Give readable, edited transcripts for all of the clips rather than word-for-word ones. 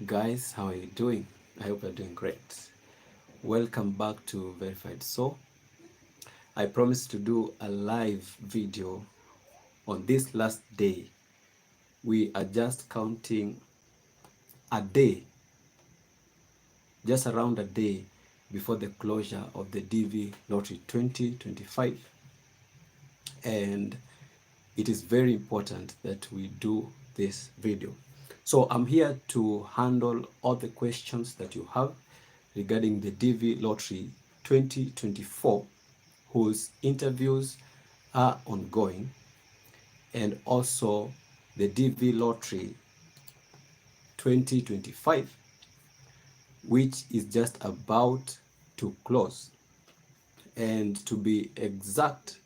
Guys, how are you doing? I hope you're doing great. Welcome back to Verified. So, I promised to do a live video on this last day. We are just counting a day, just around a day before the closure of the DV Lottery 2025. And it is very important that we do this video. So I'm here to handle all the questions that you have regarding the DV Lottery 2024, whose interviews are ongoing, and also the DV Lottery 2025, which is just about to close. And to be exact,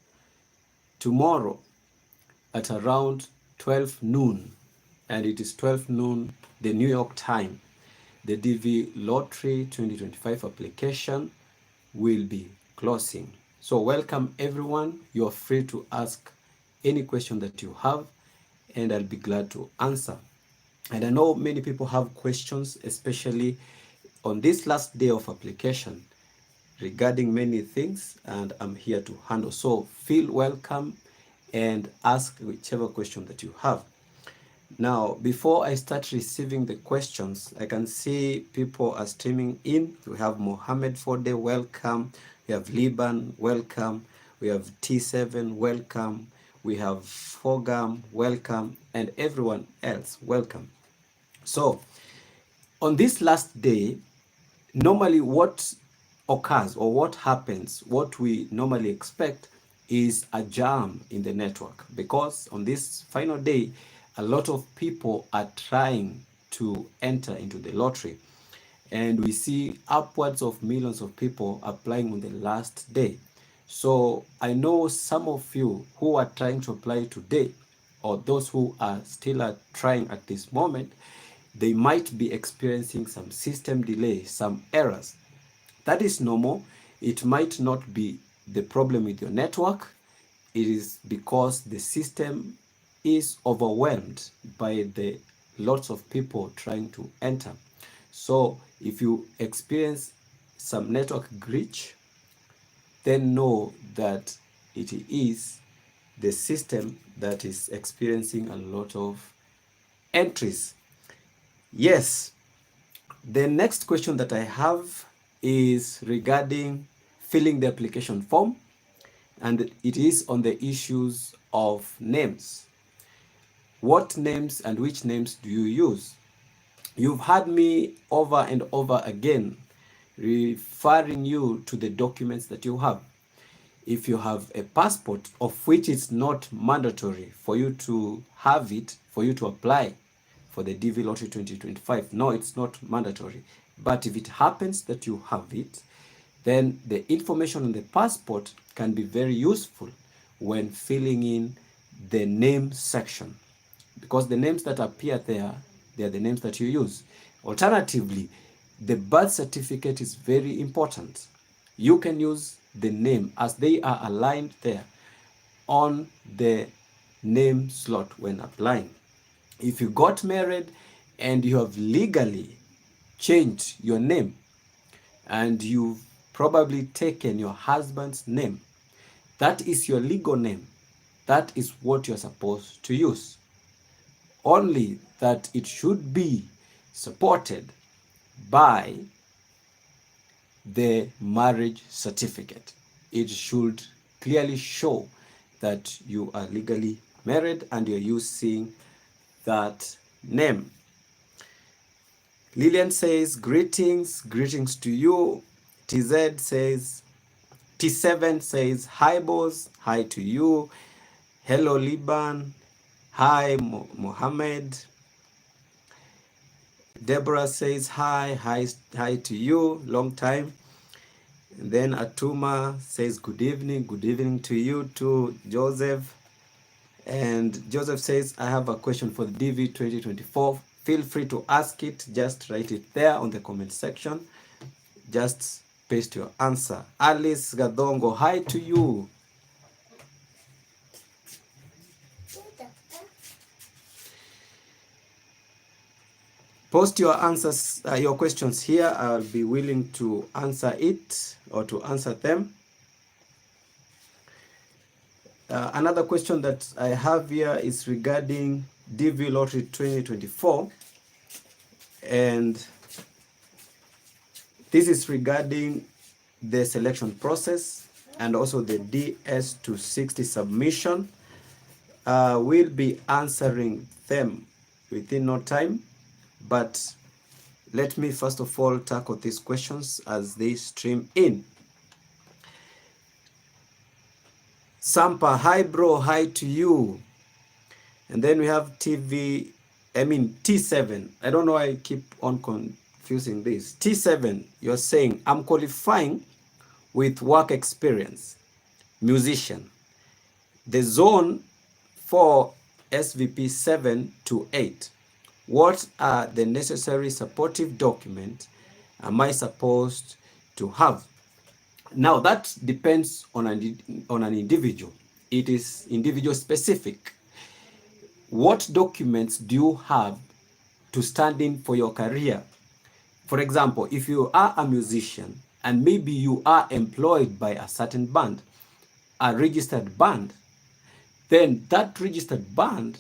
tomorrow at around 12 noon, and it is 12 noon, the New York time, the DV Lottery 2025 application will be closing. So welcome everyone. You're free to ask any question that you have, and I'll be glad to answer. And I know many people have questions, especially on this last day of application, regarding many things, and I'm here to handle. So feel welcome and ask whichever question that you have. Now, before I start receiving the questions, I can see people are streaming in. We have Mohammed Fode, welcome. We have Liban, welcome. We have T7, welcome. We have Fogam, welcome. And everyone else, welcome. So, on this last day, normally what occurs or what happens, what we normally expect is a jam in the network, because on this final day, a lot of people are trying to enter into the lottery, and we see upwards of millions of people applying on the last day. So I know some of you who are trying to apply today, or those who are still trying at this moment, they might be experiencing some system delay, some errors. That is normal. It might not be the problem with your network. It is because the system is overwhelmed by the lots of people trying to enter. So if you experience some network glitch, then know that it is the system that is experiencing a lot of entries. Yes, the next question that I have is regarding filling the application form, and it is on the issues of names. What names and which names do you use? You've heard me over and over again referring you to the documents that you have. If you have a passport, of which it's not mandatory for you to have it, for you to apply for the DV Lottery 2025. No, it's not mandatory. But if it happens that you have it, then the information on the passport can be very useful when filling in the name section, because the names that appear there, they are the names that you use. Alternatively, the birth certificate is very important. You can use the name as they are aligned there on the name slot when applying. If you got married and you have legally changed your name, and you've probably taken your husband's name, that is your legal name. That is what you're supposed to use. Only that it should be supported by the marriage certificate. It should clearly show that you are legally married and you're using that name. Lillian says, greetings to you. TZ says, T7 says, hi boss, hi to you. Hello Liban, hi Mohammed. Deborah says, hi to you, long time. And then Atuma says, good evening to you too, Joseph. And Joseph says, I have a question for the DV 2024. Feel free to ask it. Just write it there on the comment section. Just paste your answer. Alice Gadongo, hi to you. Post your answers, your questions here. I'll be willing to answer it or to answer them. Another question that I have here is regarding DV Lottery 2024, and this is regarding the selection process and also the DS260 submission. We'll be answering them within no time, but let me first of all tackle these questions as they stream in. Sampa, hi bro, hi to you. And then we have T7. I don't know why I keep on confusing this. T7, you're saying, I'm qualifying with work experience, musician. The zone for SVP 7 to 8. What are the necessary supportive documents am I supposed to have? Now that depends on an individual. It is individual specific. What documents do you have to stand in for your career? For example, if you are a musician and maybe you are employed by a certain band, a registered band, then that registered band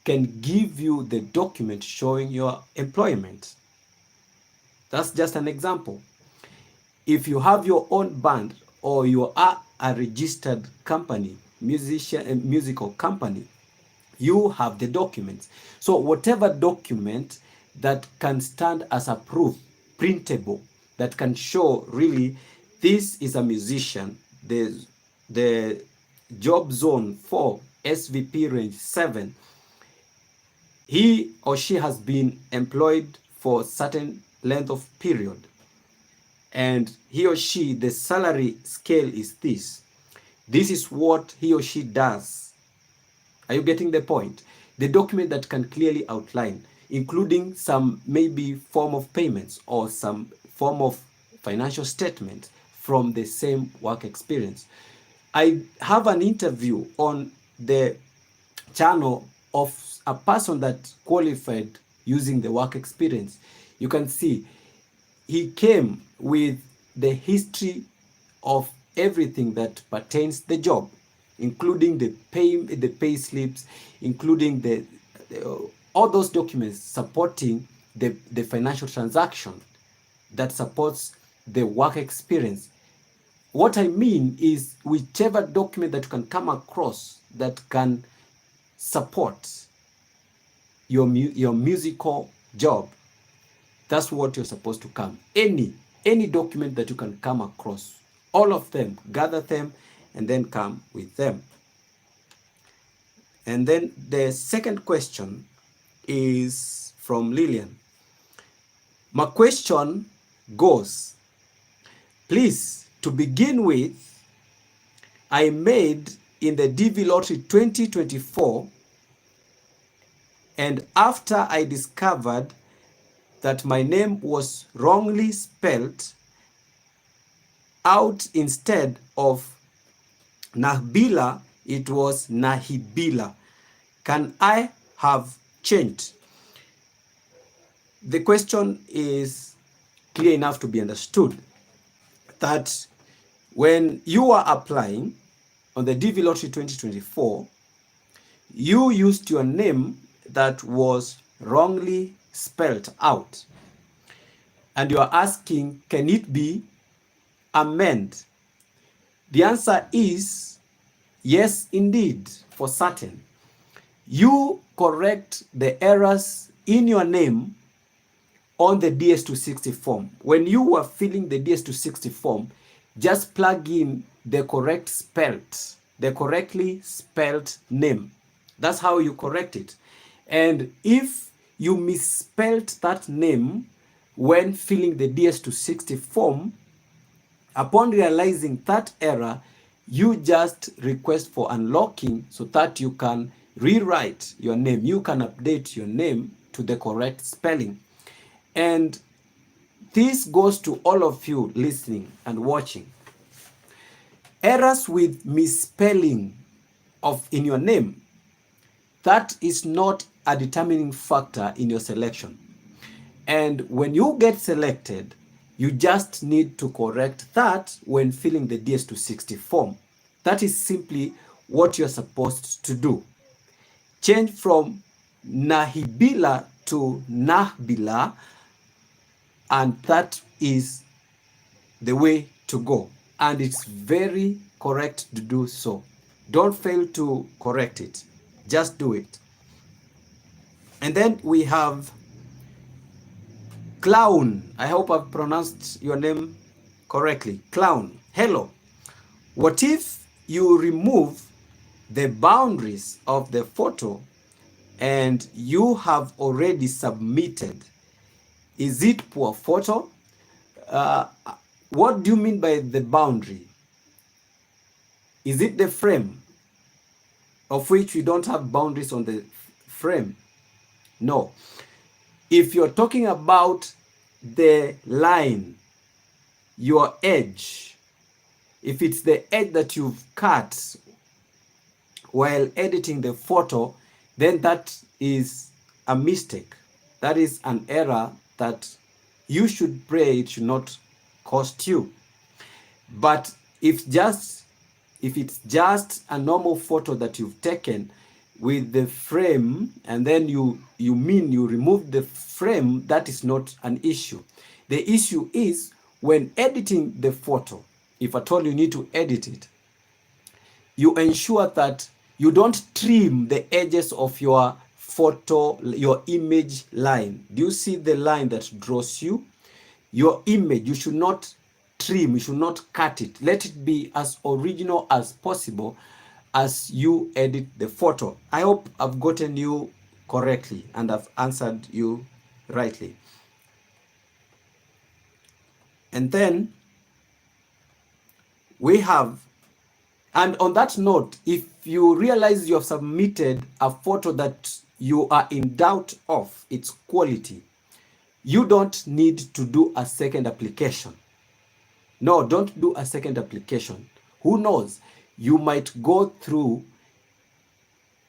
can give you the document showing your employment. That's just an example. If you have your own band or you are a registered company, musical company, you have the documents. So whatever document that can stand as a proof, printable, that can show really this is a musician, the job zone for SVP range 7, he or she has been employed for a certain length of period, and he or she, the salary scale is this. This is what he or she does. Are you getting the point? The document that can clearly outline, including some maybe form of payments or some form of financial statement from the same work experience. I have an interview on the channel of a person that qualified using the work experience. You can see he came with the history of everything that pertains the job, including the pay slips, including all those documents supporting the financial transaction that supports the work experience. What I mean is whichever document that you can come across that can support your musical job, that's what you're supposed to come. Any document that you can come across, all of them, gather them, and then come with them. And then the second question is from Lillian. My question goes, please, to begin with, I made in the DV Lottery 2024, and after I discovered that my name was wrongly spelled out, instead of Nahbila, it was Nahibila. Can I have changed? The question is clear enough to be understood, that when you are applying on the DV Lottery 2024, you used your name that was wrongly spelled out. And you are asking, can it be amended? The answer is yes, indeed, for certain. You correct the errors in your name on the DS260 form. When you were filling the DS260 form, just plug in the correctly spelled name. That's how you correct it. And if you misspelled that name when filling the DS260 form, upon realizing that error, you just request for unlocking so that you can rewrite your name. You can update your name to the correct spelling. And this goes to all of you listening and watching. Errors with misspelling in your name, that is not a determining factor in your selection. And when you get selected, you just need to correct that when filling the DS260 form. That is simply what you're supposed to do. Change from Nahibila to Nahbila, and that is the way to go. And it's very correct to do so. Don't fail to correct it. Just do it. And then we have Clown. I hope I've pronounced your name correctly. Clown. Hello. What if you remove the boundaries of the photo and you have already submitted? Is it poor photo? What do you mean by the boundary? Is it the frame, of which we don't have boundaries on the frame? No. If you're talking about the line, your edge, if it's the edge that you've cut while editing the photo, then that is a mistake. That is an error that you should pray it should not cost you. But if it's just a normal photo that you've taken with the frame, and then you remove the frame, that is not an issue. The issue is when editing the photo, if at all you need to edit it, you ensure that you don't trim the edges of your photo, your image line. Do you see the line that draws you? Your image, you should not trim, you should not cut it. Let it be as original as possible as you edit the photo. I hope I've gotten you correctly and I've answered you rightly. And then we have, and on that note, if you realize you have submitted a photo that you are in doubt of its quality, you don't need to do a second application. No, don't do a second application. Who knows? You might go through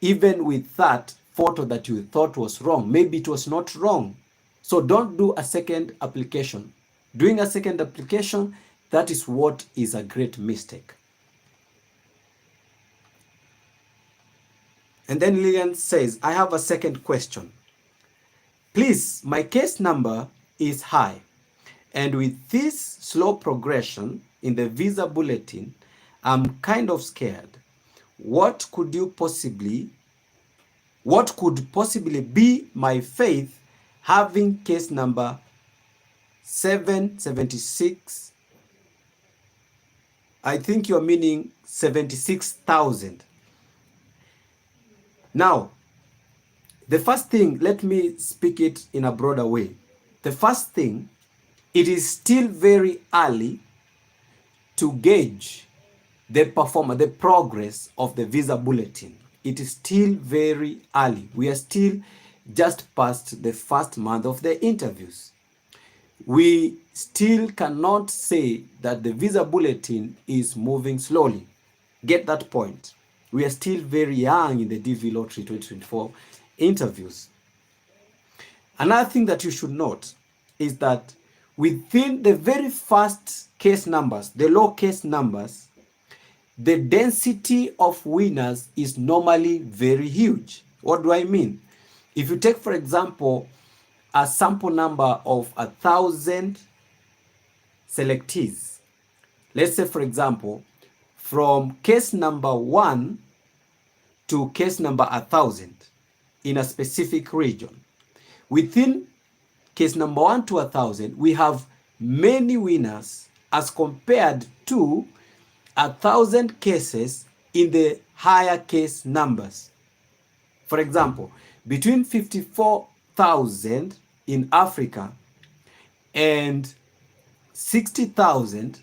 even with that photo that you thought was wrong. Maybe it was not wrong. So don't do a second application. Doing a second application, that is what is a great mistake. And then Lillian says, I have a second question. Please, my case number is high. And with this slow progression in the visa bulletin, I'm kind of scared. What could possibly be my faith having case number 776? I think you're meaning 76,000. Now, the first thing, let me speak it in a broader way. The first thing, it is still very early to gauge the performance, the progress of the visa bulletin. It is still very early. We are still just past the first month of the interviews. We still cannot say that the visa bulletin is moving slowly. Get that point. We are still very young in the DV Lottery 2024 interviews. Another thing that you should note is that within the very first case numbers, the low case numbers, the density of winners is normally very huge. What do I mean? If you take, for example, a sample number of 1,000 selectees, let's say, for example, from case number 1 to case number 1,000 in a specific region, within case number 1 to 1,000, we have many winners as compared to 1,000 cases in the higher case numbers. For example, between 54,000 in Africa and 60,000,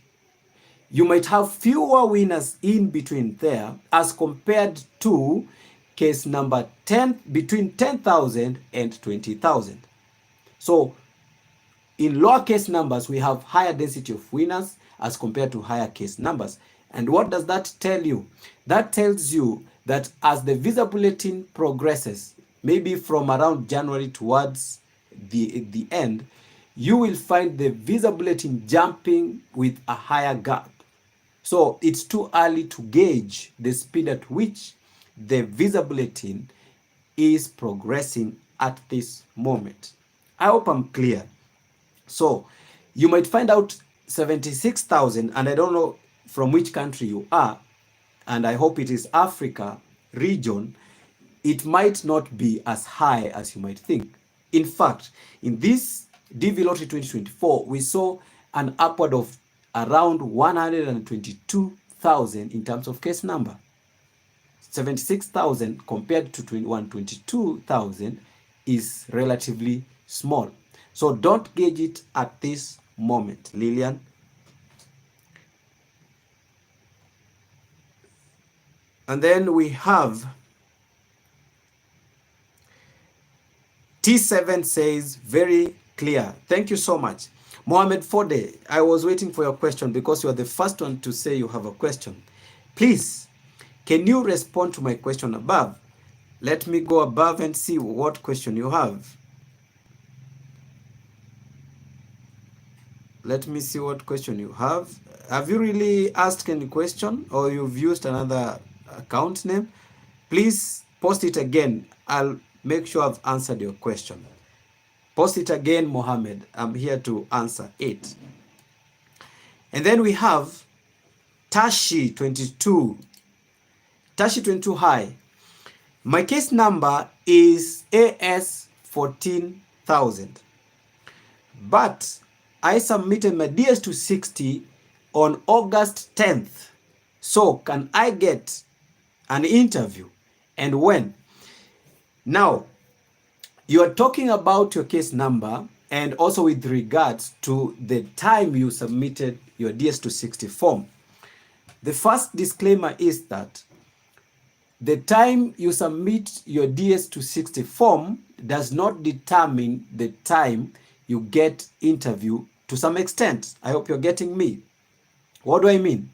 you might have fewer winners in between there as compared to case number 10, between 10,000 and 20,000. So in lower case numbers, we have higher density of winners as compared to higher case numbers. And what does that tell you? That tells you that as the visa bulletin progresses, maybe from around January towards the end, you will find the visa bulletin jumping with a higher gap. So it's too early to gauge the speed at which the visa bulletin is progressing at this moment. I hope I'm clear. So you might find out 76,000, and I don't know from which country you are, and I hope it is Africa region. It might not be as high as you might think. In fact, in this DV Lottery 2024, we saw an upward of around 122,000 in terms of case number. 76,000 compared to 122,000 is relatively small. So don't gauge it at this moment, Lillian. And then we have T7 says, very clear. Thank you so much. Mohammed Fode, I was waiting for your question because you are the first one to say you have a question. Please, can you respond to my question above? Let me go above and see what question you have. Let me see what question you have. Have you really asked any question, or you've used another account name? Please post it again. I'll make sure I've answered your question. Post it again, Mohammed. I'm here to answer it. And then we have Tashi22. Tashi22, hi. My case number is AS 14,000. But I submitted my DS260 on August 10th. So can I get an interview, and when? Now, you are talking about your case number and also with regards to the time you submitted your DS260 form. The first disclaimer is that the time you submit your DS260 form does not determine the time you get interview to some extent. I hope you're getting me. What do I mean?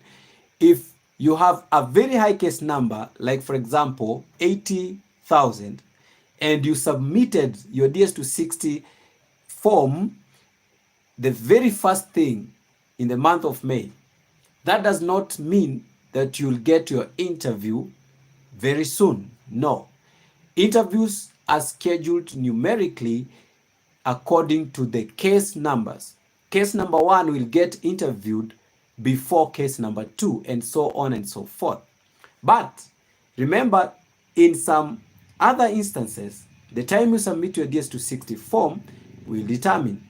If you have a very high case number, like for example, 80,000, and you submitted your DS260 form the very first thing in the month of May, that does not mean that you'll get your interview very soon. No. Interviews are scheduled numerically according to the case numbers. Case number 1 will get interviewed before case number 2, and so on and so forth. But remember, in some other instances, the time you submit your DS260 form will determine.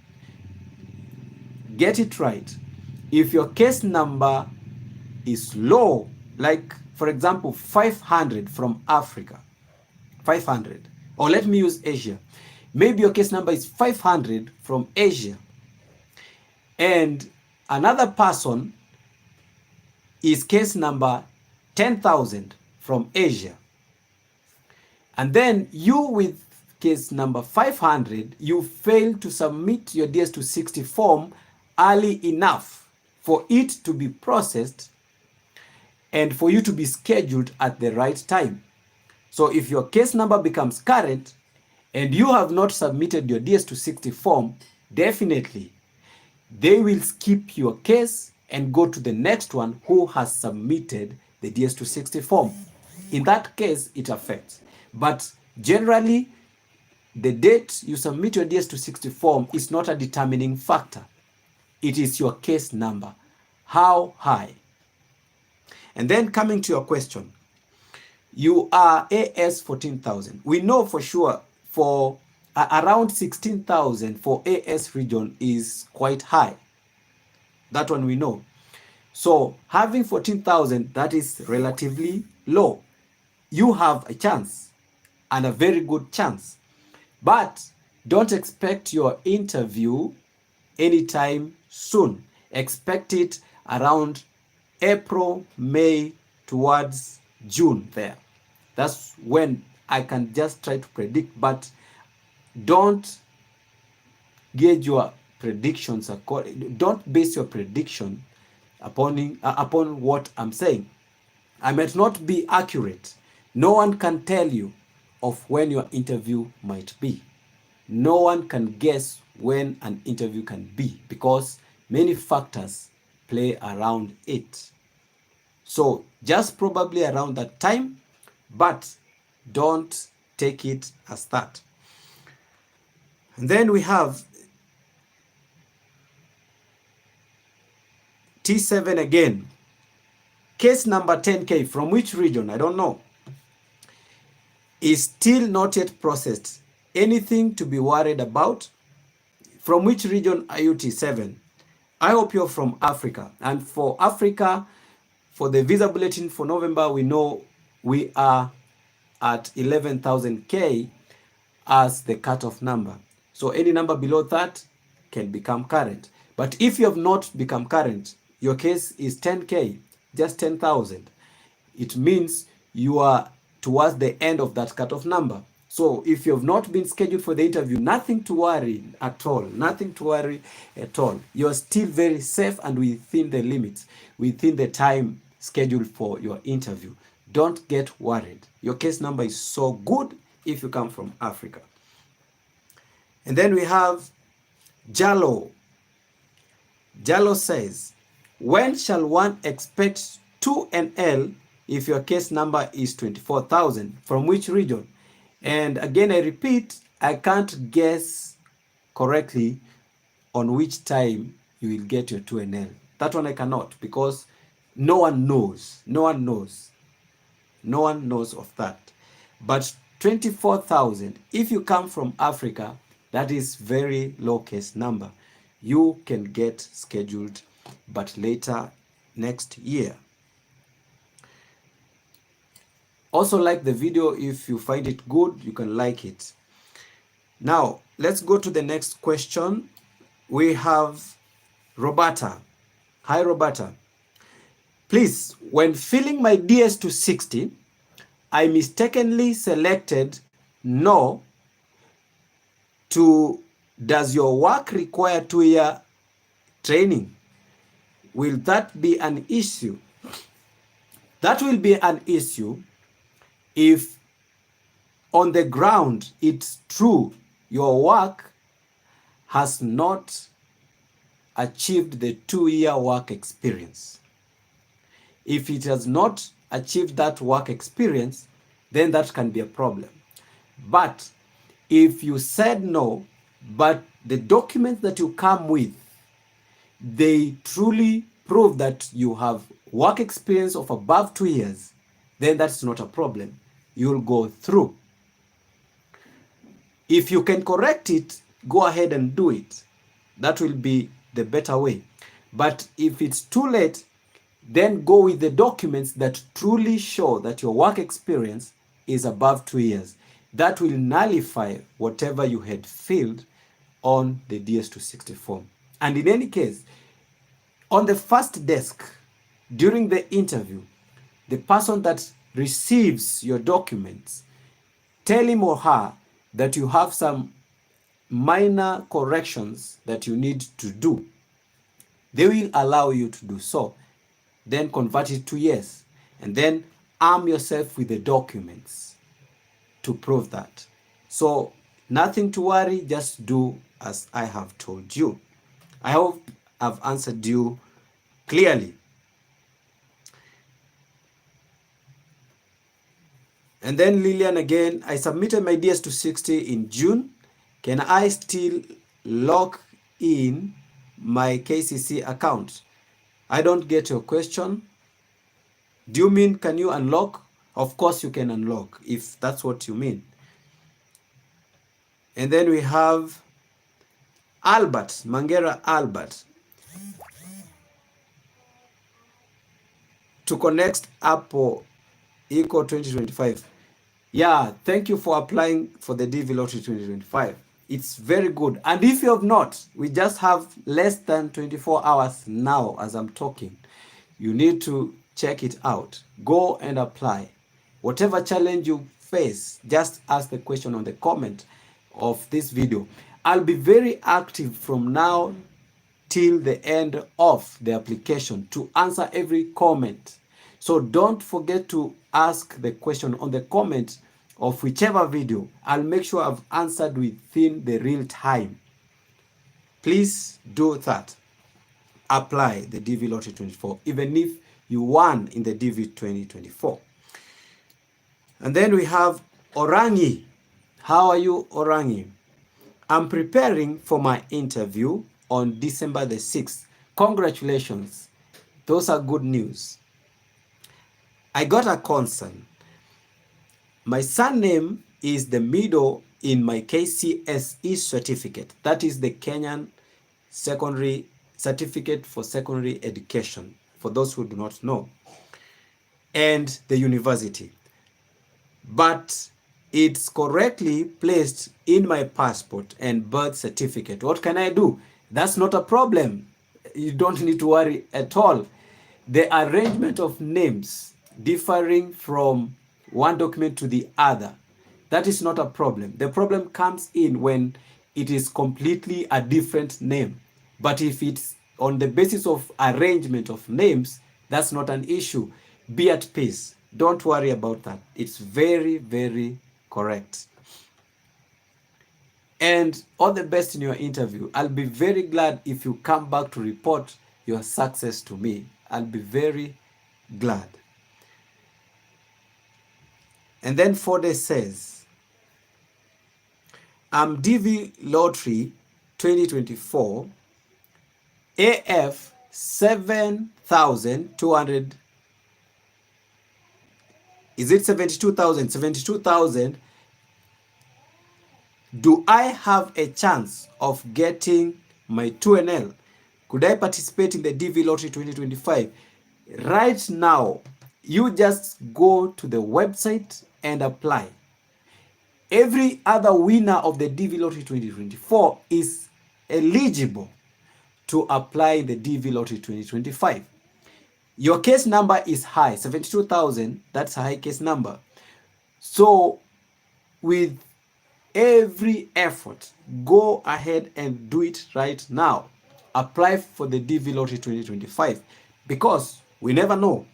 Get it right. If your case number is low, like for example 500 from Africa, 500, or let me use Asia. Maybe your case number is 500 from Asia, and another person is case number 10,000 from Asia. And then you with case number 500, you fail to submit your DS260 form early enough for it to be processed and for you to be scheduled at the right time. So if your case number becomes current and you have not submitted your DS260 form, definitely they will skip your case and go to the next one who has submitted the DS260 form. In that case, it affects. But generally, the date you submit your DS260 form is not a determining factor. It is your case number. How high? And then coming to your question, you are AS 14,000. We know for sure for around 16,000 for AS region is quite high. That one we know. So having 14,000, that is relatively low. You have a chance, and a very good chance. But don't expect your interview anytime soon. Expect it around April, May, towards June there. That's when I can just try to predict, but don't gauge your predictions according. Don't base your prediction upon what I'm saying. I might not be accurate. No one can tell you of when your interview might be. no one can guess when an interview can be because many factors play around it. So just probably around that time, but don't take it as that. And then we have T7 again. Case number 10K, from which region? I don't know. Is still not yet processed. Anything to be worried about? From which region are you, T7? I hope you're from Africa. And for Africa, for the visa bulletin for November, we know we are at 11,000K as the cutoff number. So any number below that can become current. But if you have not become current, your case is 10K, just 10,000. It means you are towards the end of that cutoff number. So if you have not been scheduled for the interview, nothing to worry at all. Nothing to worry at all. You are still very safe and within the limits, within the time scheduled for your interview. Don't get worried. Your case number is so good if you come from Africa. And then we have Jalo. Jalo says, when shall one expect 2NL if your case number is 24,000? From which region? And again, I repeat, I can't guess correctly on which time you will get your 2NL. That one I cannot, because no one knows. No one knows. No one knows of that. But 24,000, if you come from Africa, that is very low case number. You can get scheduled, but later next year. Also like the video. If you find it good, you can like it. Now, let's go to the next question. We have Roberta. Hi, Roberta. Please, when filling my DS260, I mistakenly selected no to does your work require 2-year training? Will that be an issue? That will be an issue if on the ground it's true your work has not achieved the 2-year work experience. If it has not achieved that work experience, then that can be a problem. But if you said no, but the documents that you come with, they truly prove that you have work experience of above 2 years, then that's not a problem. You'll go through. If you can correct it, go ahead and do it. That will be the better way. But if it's too late, then go with the documents that truly show that your work experience is above 2 years. That will nullify whatever you had filled on the DS260 form. And in any case, on the first desk, during the interview, the person that receives your documents, tell him or her that you have some minor corrections that you need to do. They will allow you to do so. Then convert it to yes. And then arm yourself with the documents to prove that. So nothing to worry, just do as I have told you. I hope I've answered you clearly. And then Lillian again, I submitted my DS260 in June. Can I still log in my KCC account? I don't get your question. Do you mean can you unlock? Of course you can unlock if that's what you mean. And then we have Albert, Mangera Albert. To connect Apple Eco 2025. Yeah, thank you for applying for the DV Lottery 2025. It's very good. And if you have not, we just have less than 24 hours now as I'm talking. You need to check it out. Go and apply. Whatever challenge you face, just ask the question on the comment of this video. I'll be very active from now till the end of the application to answer every comment. So don't forget to ask the question on the comment of whichever video, I'll make sure I've answered within the real time. Please do that. Apply the DV Lottery 24, even if you won in the DV 2024. And then we have Orangi. How are you, Orangi? I'm preparing for my interview on December the 6th. Congratulations. Those are good news. I got a concern. My surname is the middle in my KCSE certificate. That is the Kenyan Secondary Certificate for Secondary Education, for those who do not know, and the university. But it's correctly placed in my passport and birth certificate. What can I do? That's not a problem. You don't need to worry at all. The arrangement of names differing from one document to the other, that is not a problem. The problem comes in when it is completely a different name. But if it's on the basis of arrangement of names, that's not an issue. Be at peace. Don't worry about that. It's very, very correct. And all the best in your interview. I'll be very glad if you come back to report your success to me. I'll be very glad. And then Fode says, I'm DV Lottery 2024 AF 7,200. Is it 72,000? 72,000. Do I have a chance of getting my 2NL? Could I participate in the DV Lottery 2025? Right now, you just go to the website and apply. Every other winner of the DV Lottery 2024 is eligible to apply in the DV Lottery 2025. Your case number is high, 72,000. That's a high case number. So with every effort, go ahead and do it right now. Apply for the DV Lottery 2025, because we never know.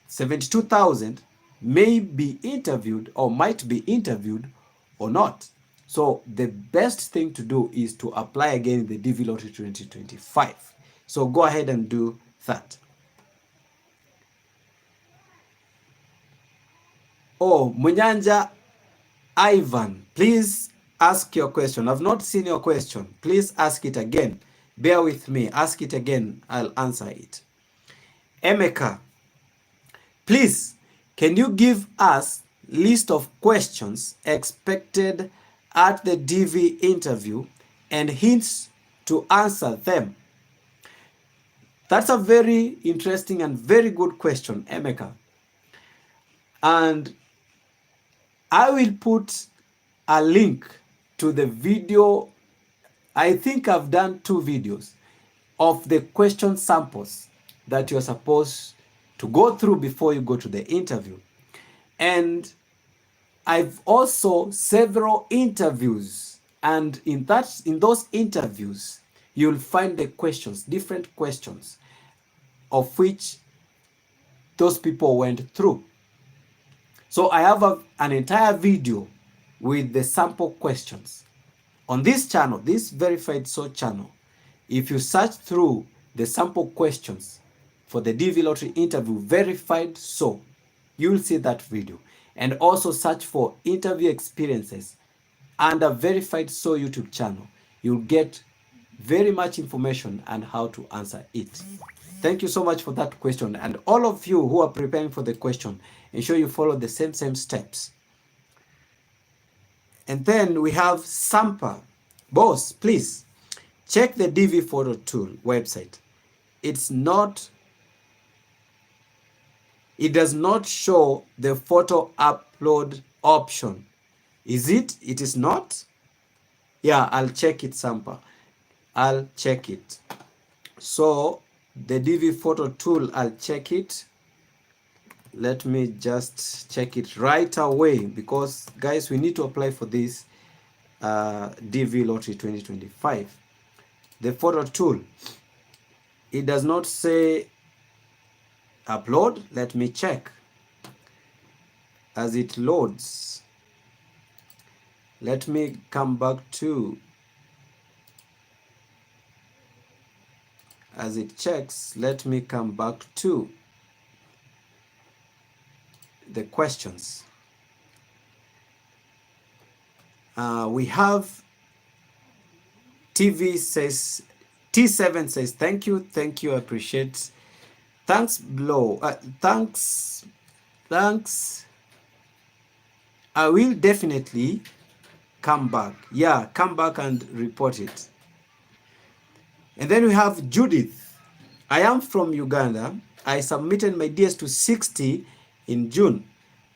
72,000 may be interviewed or might be interviewed or not. So the best thing to do is to apply again in the DV Lottery 2025. So go ahead and do that. Oh, Munyanja Ivan, please ask your question. I've not seen your question. Please ask it again. Bear with me. Ask it again. I'll answer it. Emeka, please, can you give us list of questions expected at the DV interview and hints to answer them? That's a very interesting and very good question, Emeka. And I will put a link to the video. I think I've done 2 videos of the question samples that you're supposed to go through before you go to the interview. And I've also several interviews, and in those interviews, you'll find the questions, different questions of which those people went through. So I have an entire video with the sample questions. On this channel, this Verified So channel, if you search through the sample questions for the DV Lottery interview Verified So, you'll see that video. And also search for interview experiences under Verified So YouTube channel. You'll get very much information on how to answer it. Thank you so much for that question. And all of you who are preparing for the question, ensure you follow the same steps. And then we have Sampa. Boss, please check the DV photo tool website. It does not show the photo upload option. Is it? It is not? Yeah, I'll check it, Sampa. I'll check it. So the DV photo tool, I'll check it. Let me just check it right away, because guys, we need to apply for this DV Lottery 2025. The photo tool, it does not say upload. Let me check as it loads. Let me come back to, as it checks, let me come back to the questions. We have T7 says, thank you, I appreciate. Thanks, Blow. Thanks. I will definitely come back. Yeah, come back and report it. And then we have Judith. I am from Uganda. I submitted my DS to 60 in June,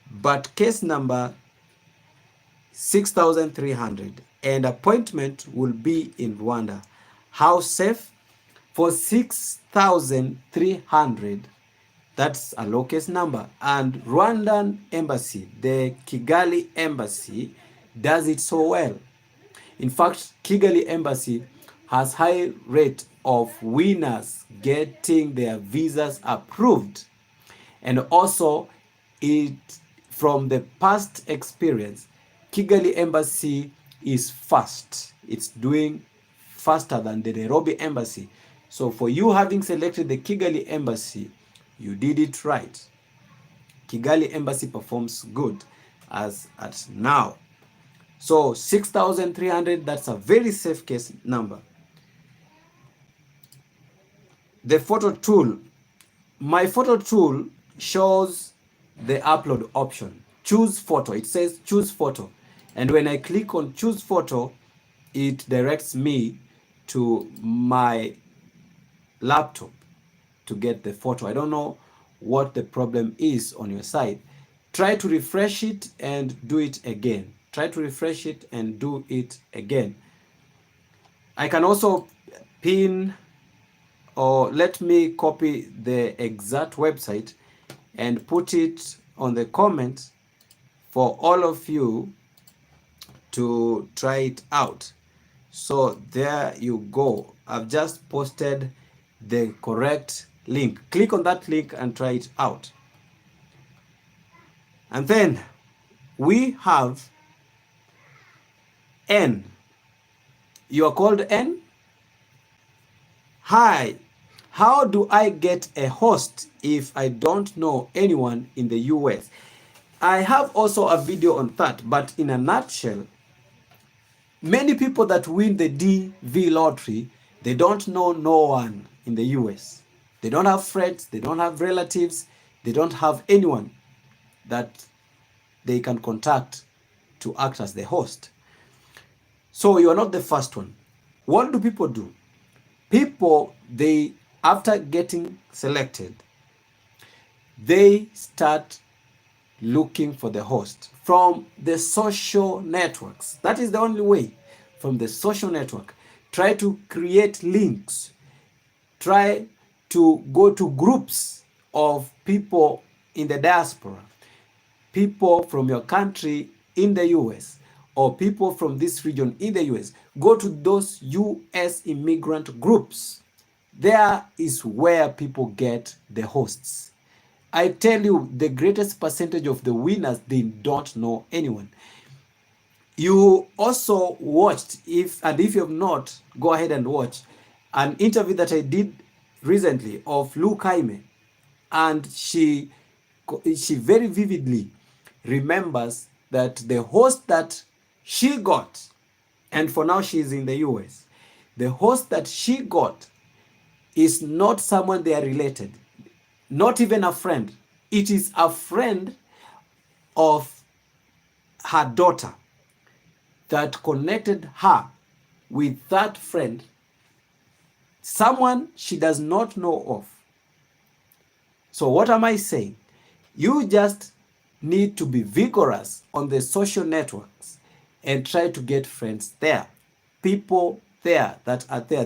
but case number 6,300 and appointment will be in Rwanda. How safe? For 6,300, that's a low case number, and Rwandan embassy, the Kigali embassy, does it so well. In fact, Kigali embassy has high rate of winners getting their visas approved, and also from the past experience, Kigali embassy is fast. It's doing faster than the Nairobi embassy. So for you having selected the Kigali embassy, you did it right. Kigali embassy performs good as at now. So 6,300, that's a very safe case number. The photo tool. My photo tool shows the upload option. Choose photo. It says choose photo. And when I click on choose photo, it directs me to my laptop to get the photo. I don't know what the problem is on your side. Try to refresh it and do it again. Try to refresh it and do it again. I can also pin, or let me copy the exact website and put it on the comment for all of you to try it out. So there you go. I've just posted the correct link. Click on that link and try it out. And then we have N. You are called N? Hi, how do I get a host if I don't know anyone in the US? I have also a video on that, but in a nutshell, many people that win the DV lottery, they don't know no one in the US. They don't have friends, they don't have relatives, they don't have anyone that they can contact to act as the host. So you are not the first one. What do people do? People, after getting selected, they start looking for the host from the social networks. That is the only way. From the social network. Try to create links. Try to go to groups of people in the diaspora, people from your country in the US, or people from this region in the US. Go to those US immigrant groups. There is where people get the hosts. I tell you, the greatest percentage of the winners, they don't know anyone. You also watched, if you have not, go ahead and watch an interview that I did recently of Lou Kaime, and she very vividly remembers that the host that she got, and for now she's in the US, the host that she got is not someone they are related, not even a friend. It is a friend of her daughter that connected her with that friend, someone she does not know of. So what am I saying? You just need to be vigorous on the social networks and try to get friends there. People there that are there,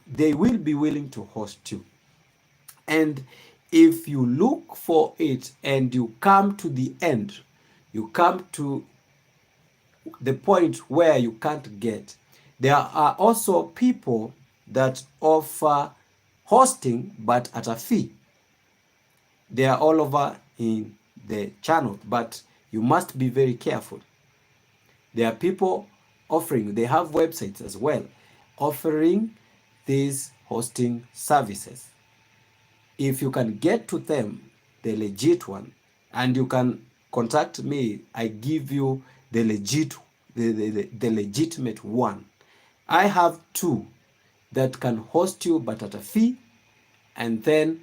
they will be willing to host you. And if you look for it and you come to the end, you come to the point where you can't get, there are also people that offer hosting but at a fee. They are all over in the channel, but you must be very careful. There are people offering, they have websites as well, offering these hosting services. If you can get to them, the legit one, and you can contact me, I give you the legit, the legitimate one. I have two that can host you, but at a fee, and then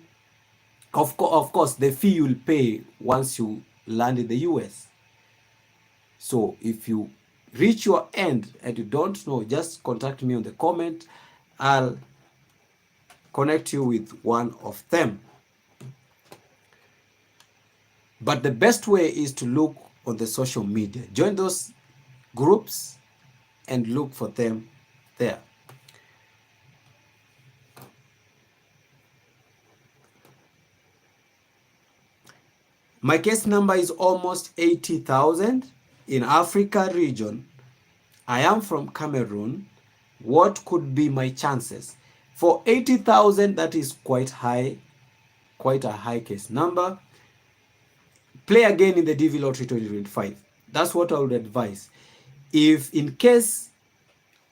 of course the fee you'll pay once you land in the US. So if you reach your end and you don't know, just contact me on the comment. I'll connect you with one of them. But the best way is to look on the social media. Join those groups and look for them there. My case number is almost 80,000 in Africa region. I am from Cameroon. What could be my chances? For 80,000, that is quite high, quite a high case number. Play again in the DV Lottery 2025. That's what I would advise. If in case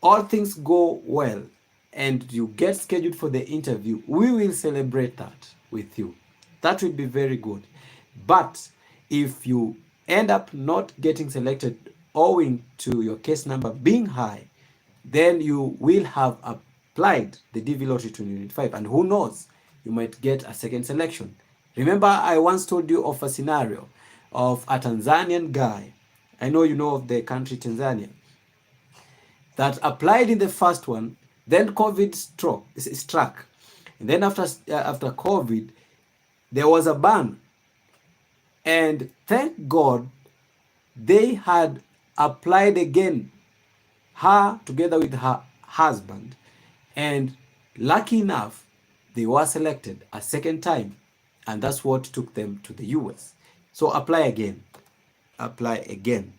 all things go well and you get scheduled for the interview, we will celebrate that with you. That would be very good. But if you end up not getting selected owing to your case number being high, then you will have applied the DV Lottery 2025, and who knows, you might get a second selection. Remember, I once told you of a scenario of a Tanzanian guy, I know you know of the country Tanzania, that applied in the first one, then COVID struck. And then after COVID, there was a ban. And thank God they had applied again, her together with her husband. And lucky enough, they were selected a second time. And that's what took them to the US. So apply again. Apply again.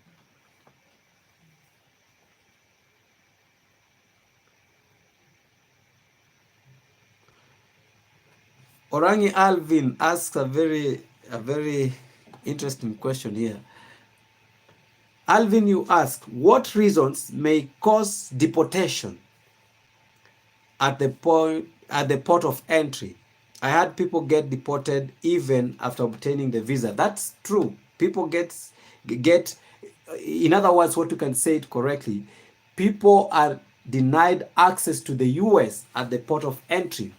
Orangi Alvin asks a very interesting question here. Alvin, you ask, what reasons may cause deportation at the port of entry? I had people get deported even after obtaining the visa. That's true. People get, in other words, what you can say it correctly, people are denied access to the US at the port of entry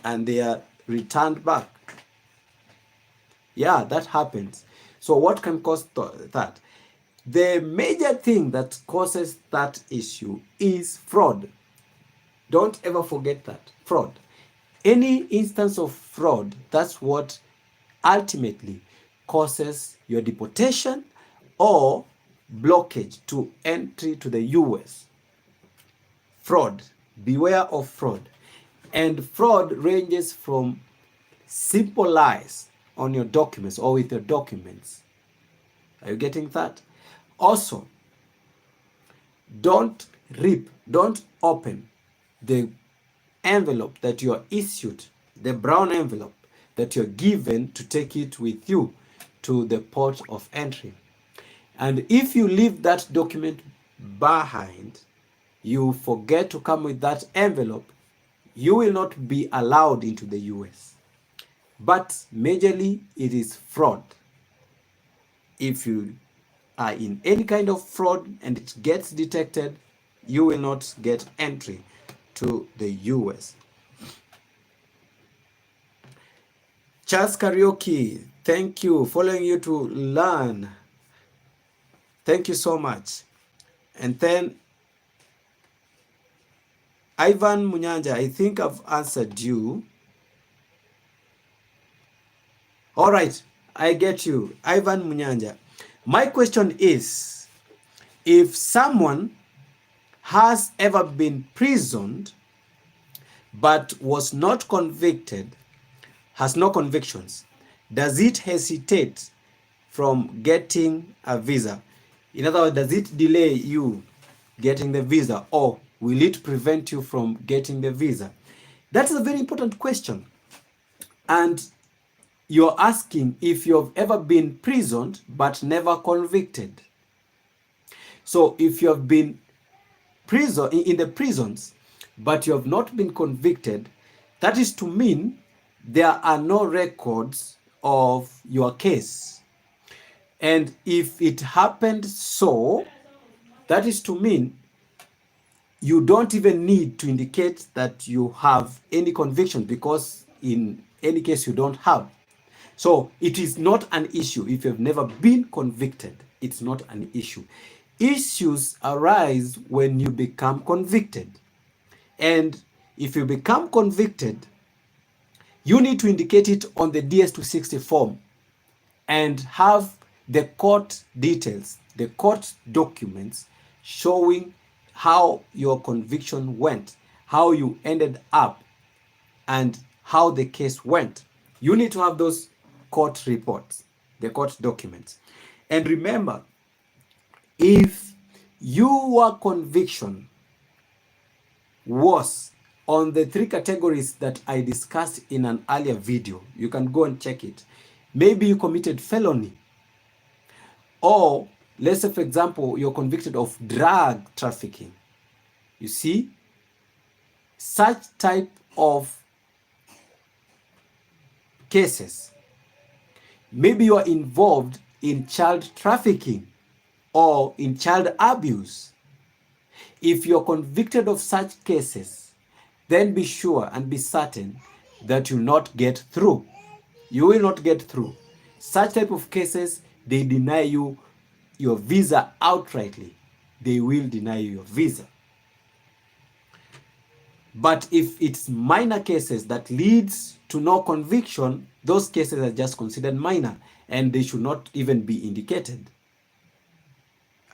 and they are returned back. Yeah, that happens. So what can cause that? The major thing that causes that issue is fraud. Don't ever forget that. Fraud. Any instance of fraud, that's what ultimately causes your deportation or blockage to entry to the US. Fraud. Beware of fraud. And fraud ranges from simple lies on your documents or with your documents. Are you getting that? Also, don't open the envelope that you are issued, the brown envelope that you're given to take it with you to the port of entry. And if you leave that document behind, you forget to come with that envelope, you will not be allowed into the US. But majorly, it is fraud. If you are in any kind of fraud and it gets detected, you will not get entry to the US. Charles Karaoke, thank you. Following you to learn. Thank you so much. And then Ivan Munyanja, I think I've answered you. All right, I get you. Ivan Munyanja. My question is, if someone has ever been imprisoned but was not convicted, has no convictions, does it hesitate from getting a visa? In other words, does it delay you getting the visa, or will it prevent you from getting the visa? That's a very important question. And you're asking if you've ever been imprisoned but never convicted. So if you have been in the prisons, but you have not been convicted, that is to mean there are no records of your case. And if it happened so, that is to mean you don't even need to indicate that you have any conviction, because in any case you don't have. So it is not an issue. If you've never been convicted, it's not an issue. Issues arise when you become convicted. And if you become convicted, you need to indicate it on the DS-260 form and have the court details, the court documents showing how your conviction went, how you ended up, and how the case went. You need to have those court reports, the court documents. And remember, if your conviction was on the 3 categories that I discussed in an earlier video, you can go and check it. Maybe you committed felony, or let's say, for example, you're convicted of drug trafficking. You see, such type of cases. Maybe you are involved in child trafficking or in child abuse. If you're convicted of such cases, then be sure and be certain that you will not get through. You will not get through. Such type of cases, they deny you your visa outrightly. They will deny you your visa. But if it's minor cases that leads to no conviction, those cases are just considered minor and they should not even be indicated.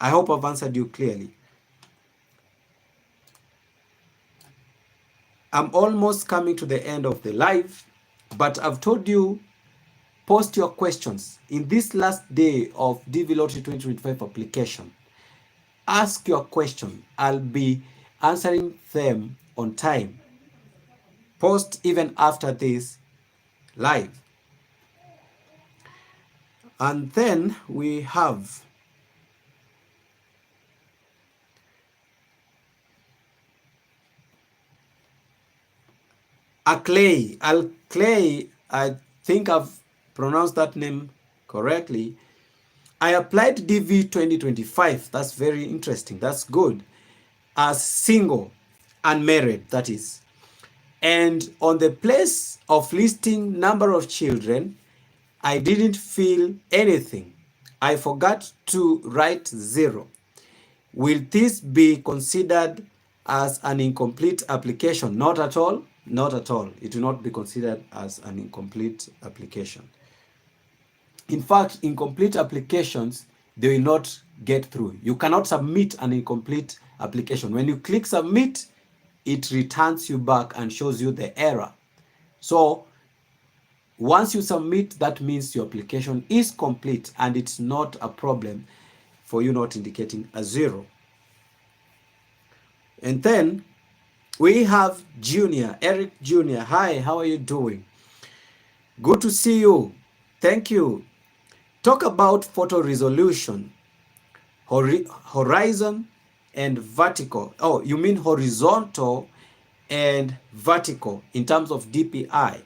I hope I've answered you clearly. I'm almost coming to the end of the live, but I've told you, post your questions in this last day of DV Lottery 2025 application. Ask your question. I'll be answering them on time. Post even after this live. And then we have Clay. I think I've pronounced that name correctly. I applied DV 2025. That's very interesting. That's good. As single, unmarried, that is. And on the place of listing number of children, I didn't fill anything. I forgot to write 0. Will this be considered as an incomplete application? Not at all. Not at all. It will not be considered as an incomplete application. In fact, incomplete applications, they will not get through. You cannot submit an incomplete application. When you click submit, it returns you back and shows you the error. So once you submit, that means your application is complete and it's not a problem for you not indicating a 0. And then we have Junior, Eric Junior. Hi, how are you doing? Good to see you. Thank you. Talk about photo resolution, horizon and vertical. Oh, you mean horizontal and vertical in terms of DPI.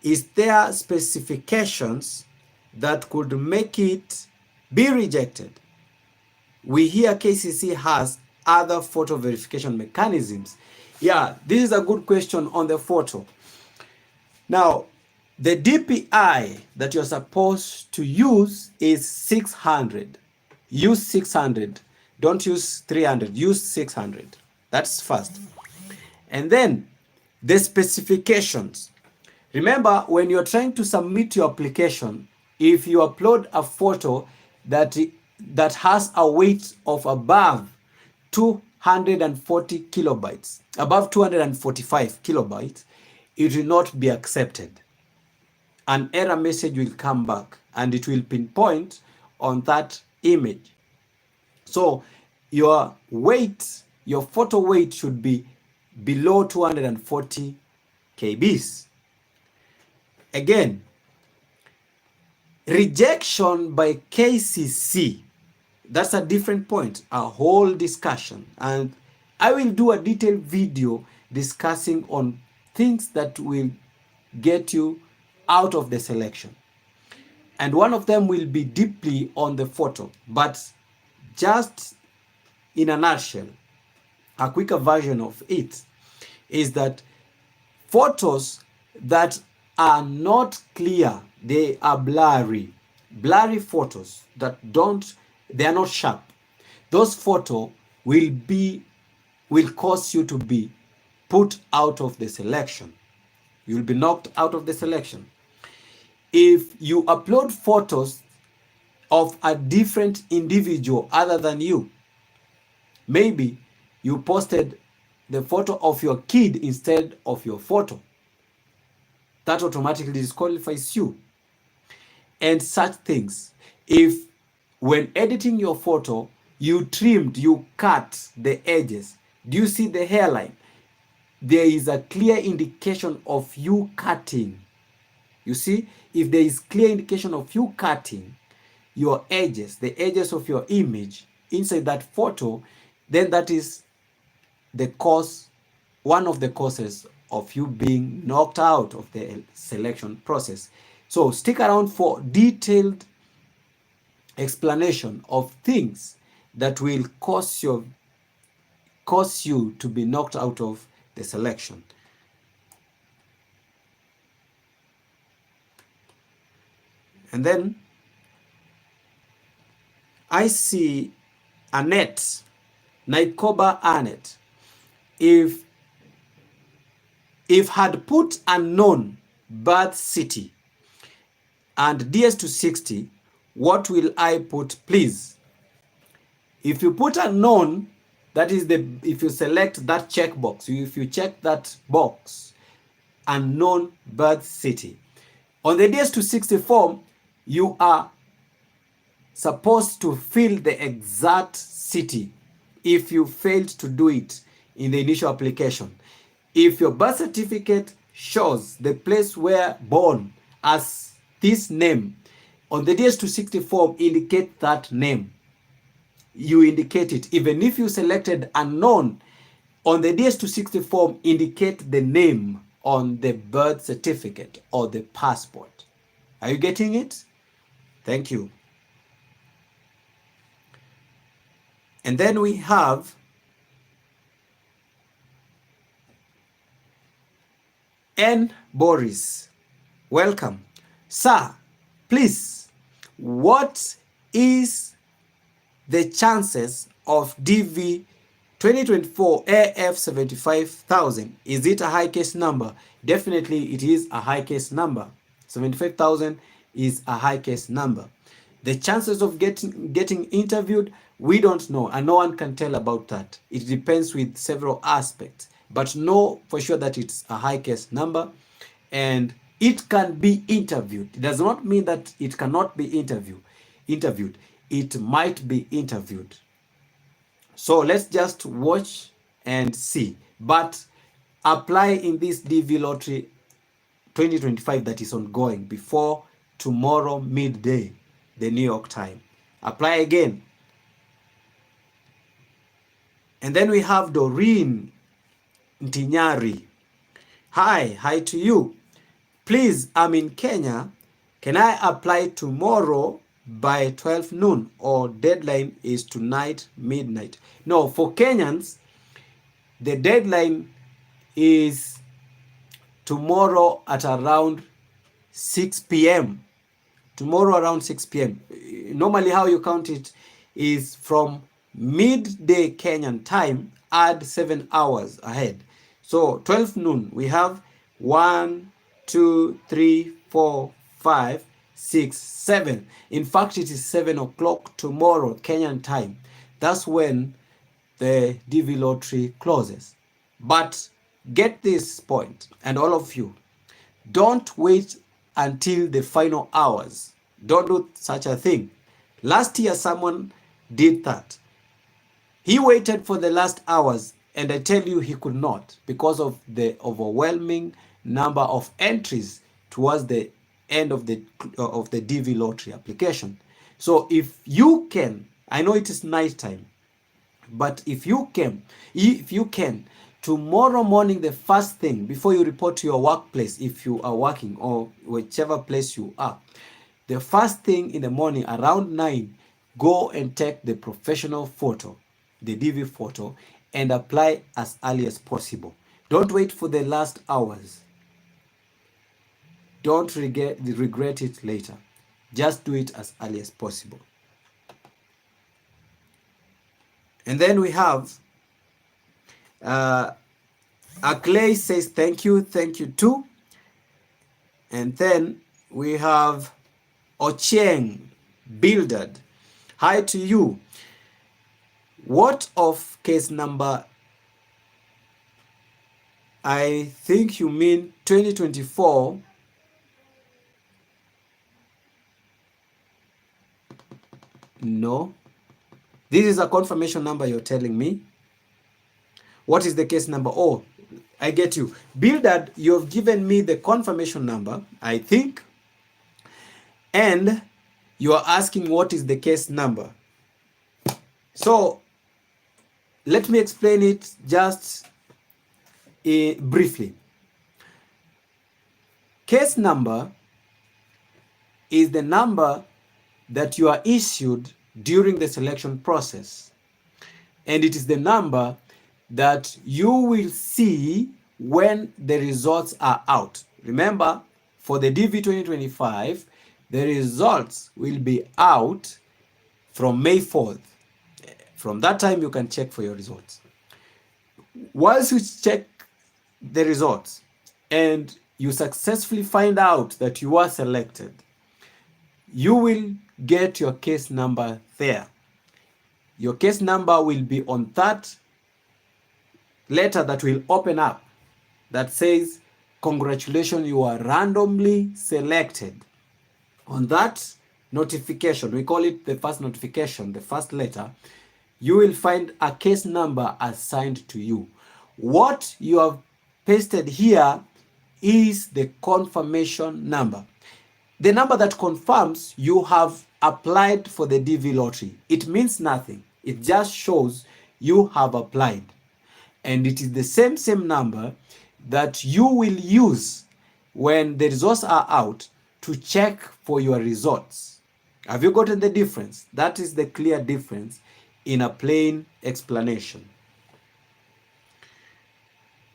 Is there specifications that could make it be rejected? We hear KCC has other photo verification mechanisms. Yeah, this is a good question on the photo. Now, the DPI that you're supposed to use is 600. Use 600. Don't use 300. Use 600. That's first. And then the specifications. Remember, when you're trying to submit your application, if you upload a photo that has a weight of above 240 kilobytes, above 245 kilobytes, it will not be accepted. An error message will come back and it will pinpoint on that image. So your weight, your photo weight should be below 240 kbs. Again, rejection by KCC that's a different point, a whole discussion. And I will do a detailed video discussing on things that will get you out of the selection. And one of them will be deeply on the photo, but just in a nutshell, a quicker version of it is that photos that are not clear, they are blurry photos that they are not sharp, those photos will cause you to be put out of the selection. You'll be knocked out of the selection. If you upload photos of a different individual other than you, maybe you posted the photo of your kid instead of your photo, that automatically disqualifies you. And such things. If when editing your photo, you cut the edges, do you see the hairline? There is a clear indication of you cutting. You see, if there is clear indication of you cutting your edges, the edges of your image inside that photo, then that is the cause, one of the causes of you being knocked out of the selection process. So stick around for detailed explanation of things that will cause you to be knocked out of the selection. And then I see Annette, Naikoba Annette. If had put unknown birth city and DS260, what will I put, please? If you put unknown, that is if you select that checkbox, if you check that box, unknown birth city, on the DS260 form, you are supposed to fill the exact city if you failed to do it in the initial application. If your birth certificate shows the place where born as this name, on the DS260 form, indicate that name. You indicate it. Even if you selected unknown, on the DS260 form, indicate the name on the birth certificate or the passport. Are you getting it? Thank you. And then we have N. Boris. Welcome. Sir, please, what is the chances of DV 2024 AF 75,000? Is it a high case number? Definitely it is a high case number. 75,000 is a high case number. The chances of getting interviewed, we don't know, and no one can tell about that. It depends with several aspects, but know for sure that it's a high case number and it can be interviewed. It does not mean that it cannot be interviewed. It might be interviewed. So let's just watch and see. But apply in this DV lottery 2025 that is ongoing before tomorrow midday, the New York time. Apply again. And then we have Doreen Ntinyari. Hi to you. Please, I'm in Kenya. Can I apply tomorrow by 12 noon or deadline is tonight midnight? No, for Kenyans, the deadline is tomorrow at around 6 p.m. Tomorrow around 6 p.m. Normally how you count it is from midday Kenyan time, add 7 hours ahead. So 12 noon, we have 1, 2, 3, 4, 5, 6, 7. In fact, it is 7 o'clock tomorrow Kenyan time. That's when the DV lottery closes. But get this point, and all of you, don't wait until the final hours. Don't do such a thing. Last year, someone did that. He waited for the last hours, and I tell you he could not because of the overwhelming number of entries towards the end of the DV lottery application. So if you can I know it is night time, but if you can, tomorrow morning, the first thing before you report to your workplace, if you are working or whichever place you are, the first thing in the morning around 9, go and take the professional photo, the DV photo, and apply as early as possible. Don't wait for the last hours. Don't regret it later. Just do it as early as possible. And then we have Clay says thank you too. And then we have Ocheng Bildad. Hi to you. What of case number, I think you mean 2024. No. This is a confirmation number you're telling me. What is the case number? Oh, I get you. Bildad, you've given me the confirmation number, I think. And you are asking what is the case number. So let me explain it just briefly. Case number is the number that you are issued during the selection process. And it is the number that you will see when the results are out. Remember, for the DV2025, the results will be out from May 4th. From that time, you can check for your results. Once you check the results and you successfully find out that you are selected, you will get your case number there. Your case number will be on that letter that will open up that says, congratulations, you are randomly selected. On that notification, we call it the first notification, the first letter, you will find a case number assigned to you. What you have pasted here is the confirmation number. The number that confirms you have applied for the DV lottery. It means nothing. It just shows you have applied. And it is the same number that you will use when the results are out to check for your results. Have you gotten the difference? That is the clear difference in a plain explanation.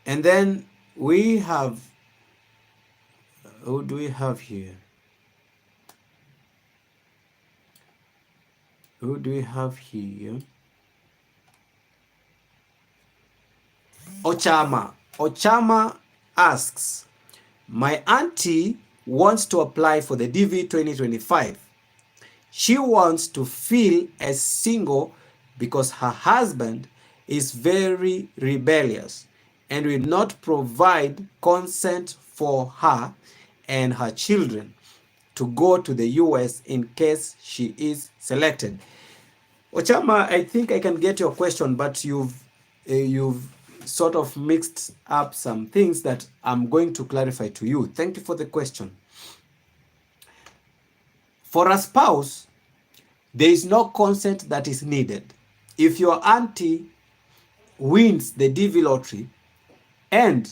And then we have, who do we have here? Who do we have here? Ochama. Ochama asks, my auntie wants to apply for the DV 2025. She wants to feel as single because her husband is very rebellious and will not provide consent for her and her children to go to the US in case she is selected. Ochama, I think I can get your question, but you've sort of mixed up some things that I'm going to clarify to you. Thank you for the question. For a spouse, there is no consent that is needed. If your auntie wins the DV lottery and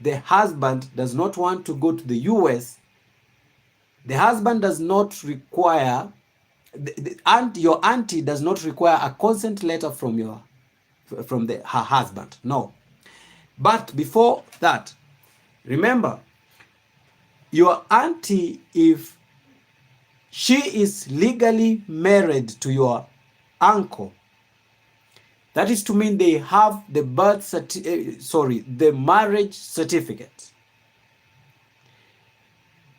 the husband does not want to go to the US, the husband does not require, your auntie does not require a consent letter from her husband. No. But before that, remember, your auntie, if she is legally married to your uncle, that is to mean they have the the marriage certificate.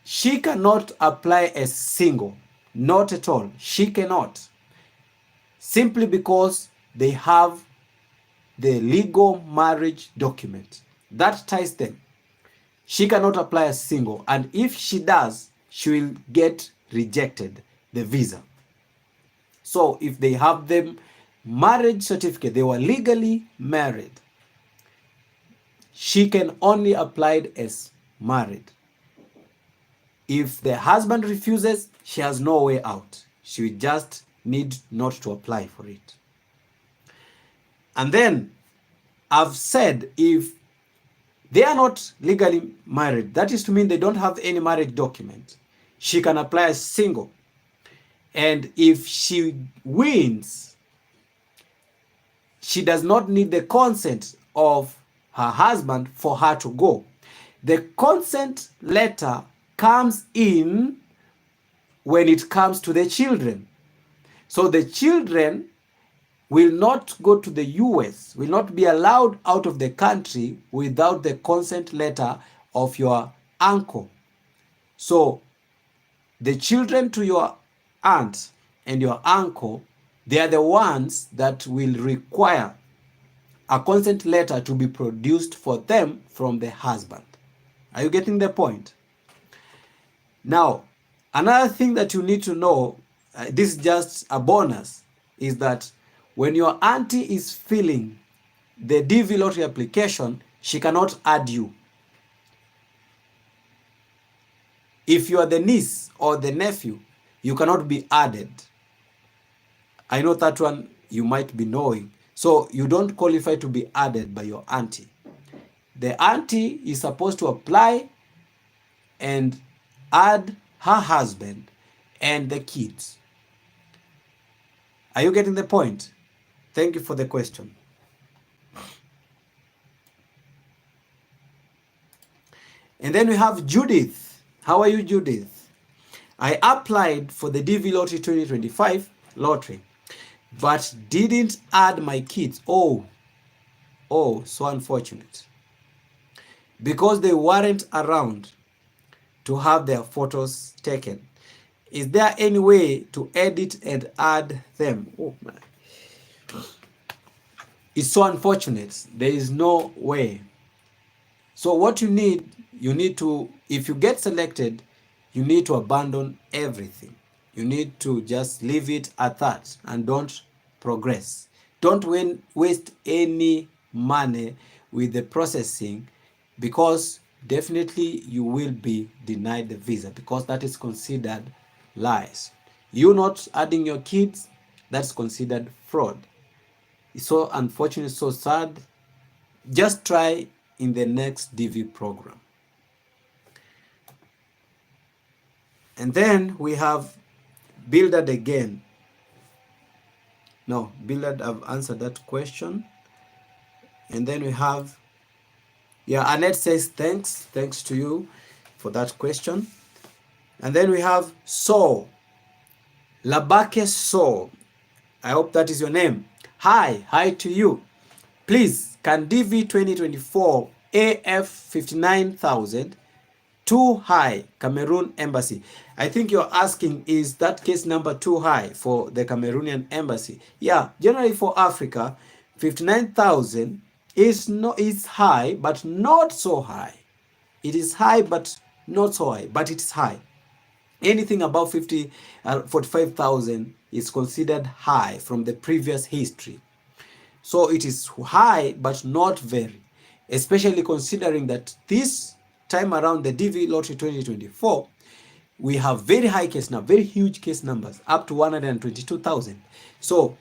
She cannot apply as single, not at all. She cannot, simply because they have the legal marriage document that ties them. She cannot apply as single, and if she does, she will get rejected the visa. So if they have the marriage certificate, they were legally married, she can only apply as married. If the husband refuses, she has no way out. She will just need not to apply for it. And then I've said if they are not legally married, that is to mean they don't have any marriage document, she can apply as single. And if she wins, she does not need the consent of her husband for her to go. The consent letter comes in when it comes to the children. So the children will not go to the US, will not be allowed out of the country without the consent letter of your uncle. So the children to your aunt and your uncle, they are the ones that will require a consent letter to be produced for them from the husband. Are you getting the point? Now, another thing that you need to know, this is just a bonus, is that when your auntie is filling the DV lottery application, she cannot add you. If you are the niece or the nephew, you cannot be added. I know that one you might be knowing. So you don't qualify to be added by your auntie. The auntie is supposed to apply and add her husband and the kids. Are you getting the point? Thank you for the question. And then we have Judith. How are you, Judith? I applied for the DV Lottery 2025 lottery, but didn't add my kids. Oh, so unfortunate. Because they weren't around to have their photos taken. Is there any way to edit and add them? Oh my. It's so unfortunate. There is no way. So what you need to, if you get selected, you need to abandon everything. You need to just leave it at that and don't progress. Don't waste any money with the processing, because definitely you will be denied the visa, because that is considered lies. You not adding your kids, that's considered fraud. It's so unfortunate, so sad. Just try in the next DV program. And then we have Bildad again. No, Bildad, I've answered that question. And then we have, yeah, Annette says thanks to you for that question. And then we have Saul, Labake Saul. I hope that is your name. Hi to you. Please, can DV2024 AF 59,000 too high, Cameroon Embassy? I think you're asking, is that case number too high for the Cameroonian Embassy? Yeah, generally for Africa, 59,000 is high, but not so high. It is high, but not so high, but it's high. Anything above 45,000 is considered high from the previous history. So it is high, but not very, especially considering that this time around the DV Lottery 2024, we have very high case numbers, very huge case numbers, up to 122,000. So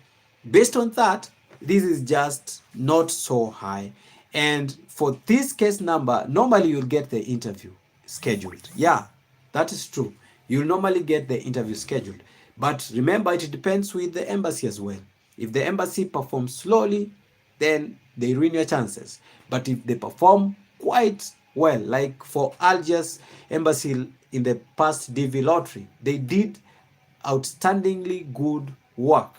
based on that, this is just not so high. And for this case number, normally you'll get the interview scheduled. Yeah, that is true. You'll normally get the interview scheduled. But remember, it depends with the embassy as well. If the embassy performs slowly, then they ruin your chances. But if they perform quite well, like for Algiers embassy in the past DV lottery, they did outstandingly good work.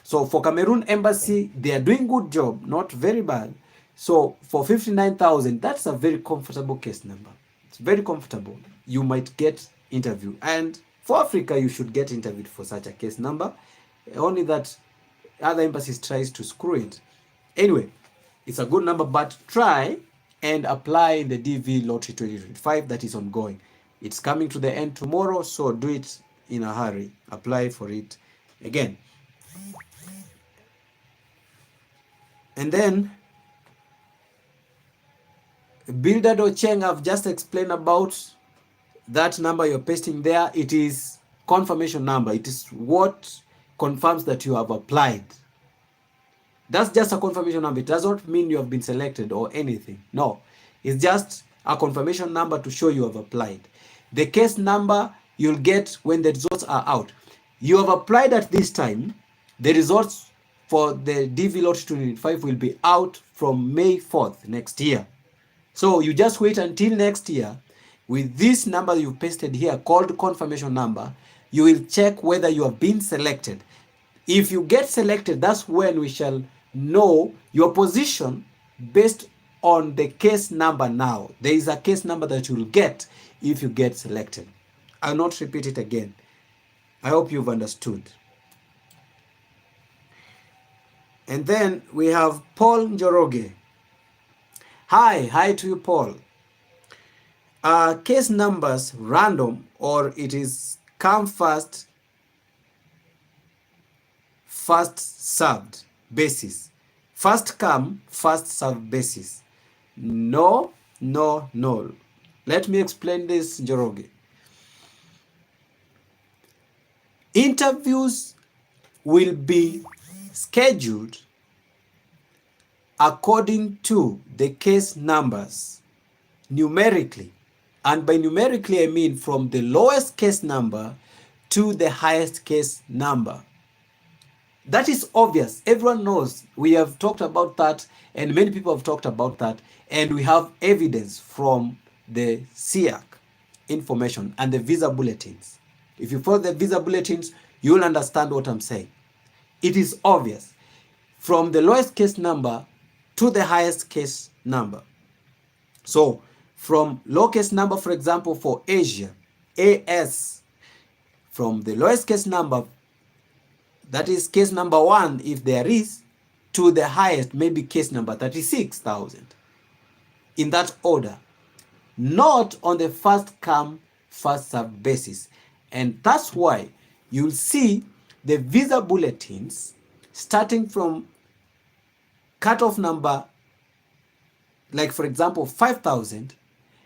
So for Cameroon embassy, they are doing good job, not very bad. So for 59,000, that's a very comfortable case number. It's very comfortable. You might get interview. And for Africa, you should get interviewed for such a case number. Only that other embassies tries to screw it. Anyway, it's a good number, but try and apply in the DV Lottery 2025 that is ongoing. It's coming to the end tomorrow, so do it in a hurry. Apply for it again. And then Bildad Ocheng, I've just explained about that number you're pasting there. It is confirmation number. It is what confirms that you have applied. That's just a confirmation number. It does not mean you have been selected or anything. No, it's just a confirmation number to show you have applied. The case number you'll get when the results are out. You have applied at this time. The results for the DV Lottery 2025 will be out from May 4th next year. So you just wait until next year. With this number you've pasted here called confirmation number, you will check whether you have been selected. If you get selected, that's when we shall know your position based on the case number now. There is a case number that you will get if you get selected. I'll not repeat it again. I hope you've understood. And then we have Paul Njoroge. Hi to you, Paul. Case numbers random, or it is come first served basis. First come, first served basis. No. Let me explain this, Njoroge. Interviews will be scheduled according to the case numbers numerically. And by numerically, I mean from the lowest case number to the highest case number. That is obvious. Everyone knows. We have talked about that, and many people have talked about that. And we have evidence from the SIAC information and the visa bulletins. If you follow the visa bulletins, you'll understand what I'm saying. It is obvious. From the lowest case number to the highest case number. So, from low case number, for example, for Asia, AS, from the lowest case number, that is case number 1, if there is, to the highest, maybe case number 36,000. In that order. Not on the first come, first served basis. And that's why you'll see the visa bulletins starting from cutoff number, like for example, 5,000,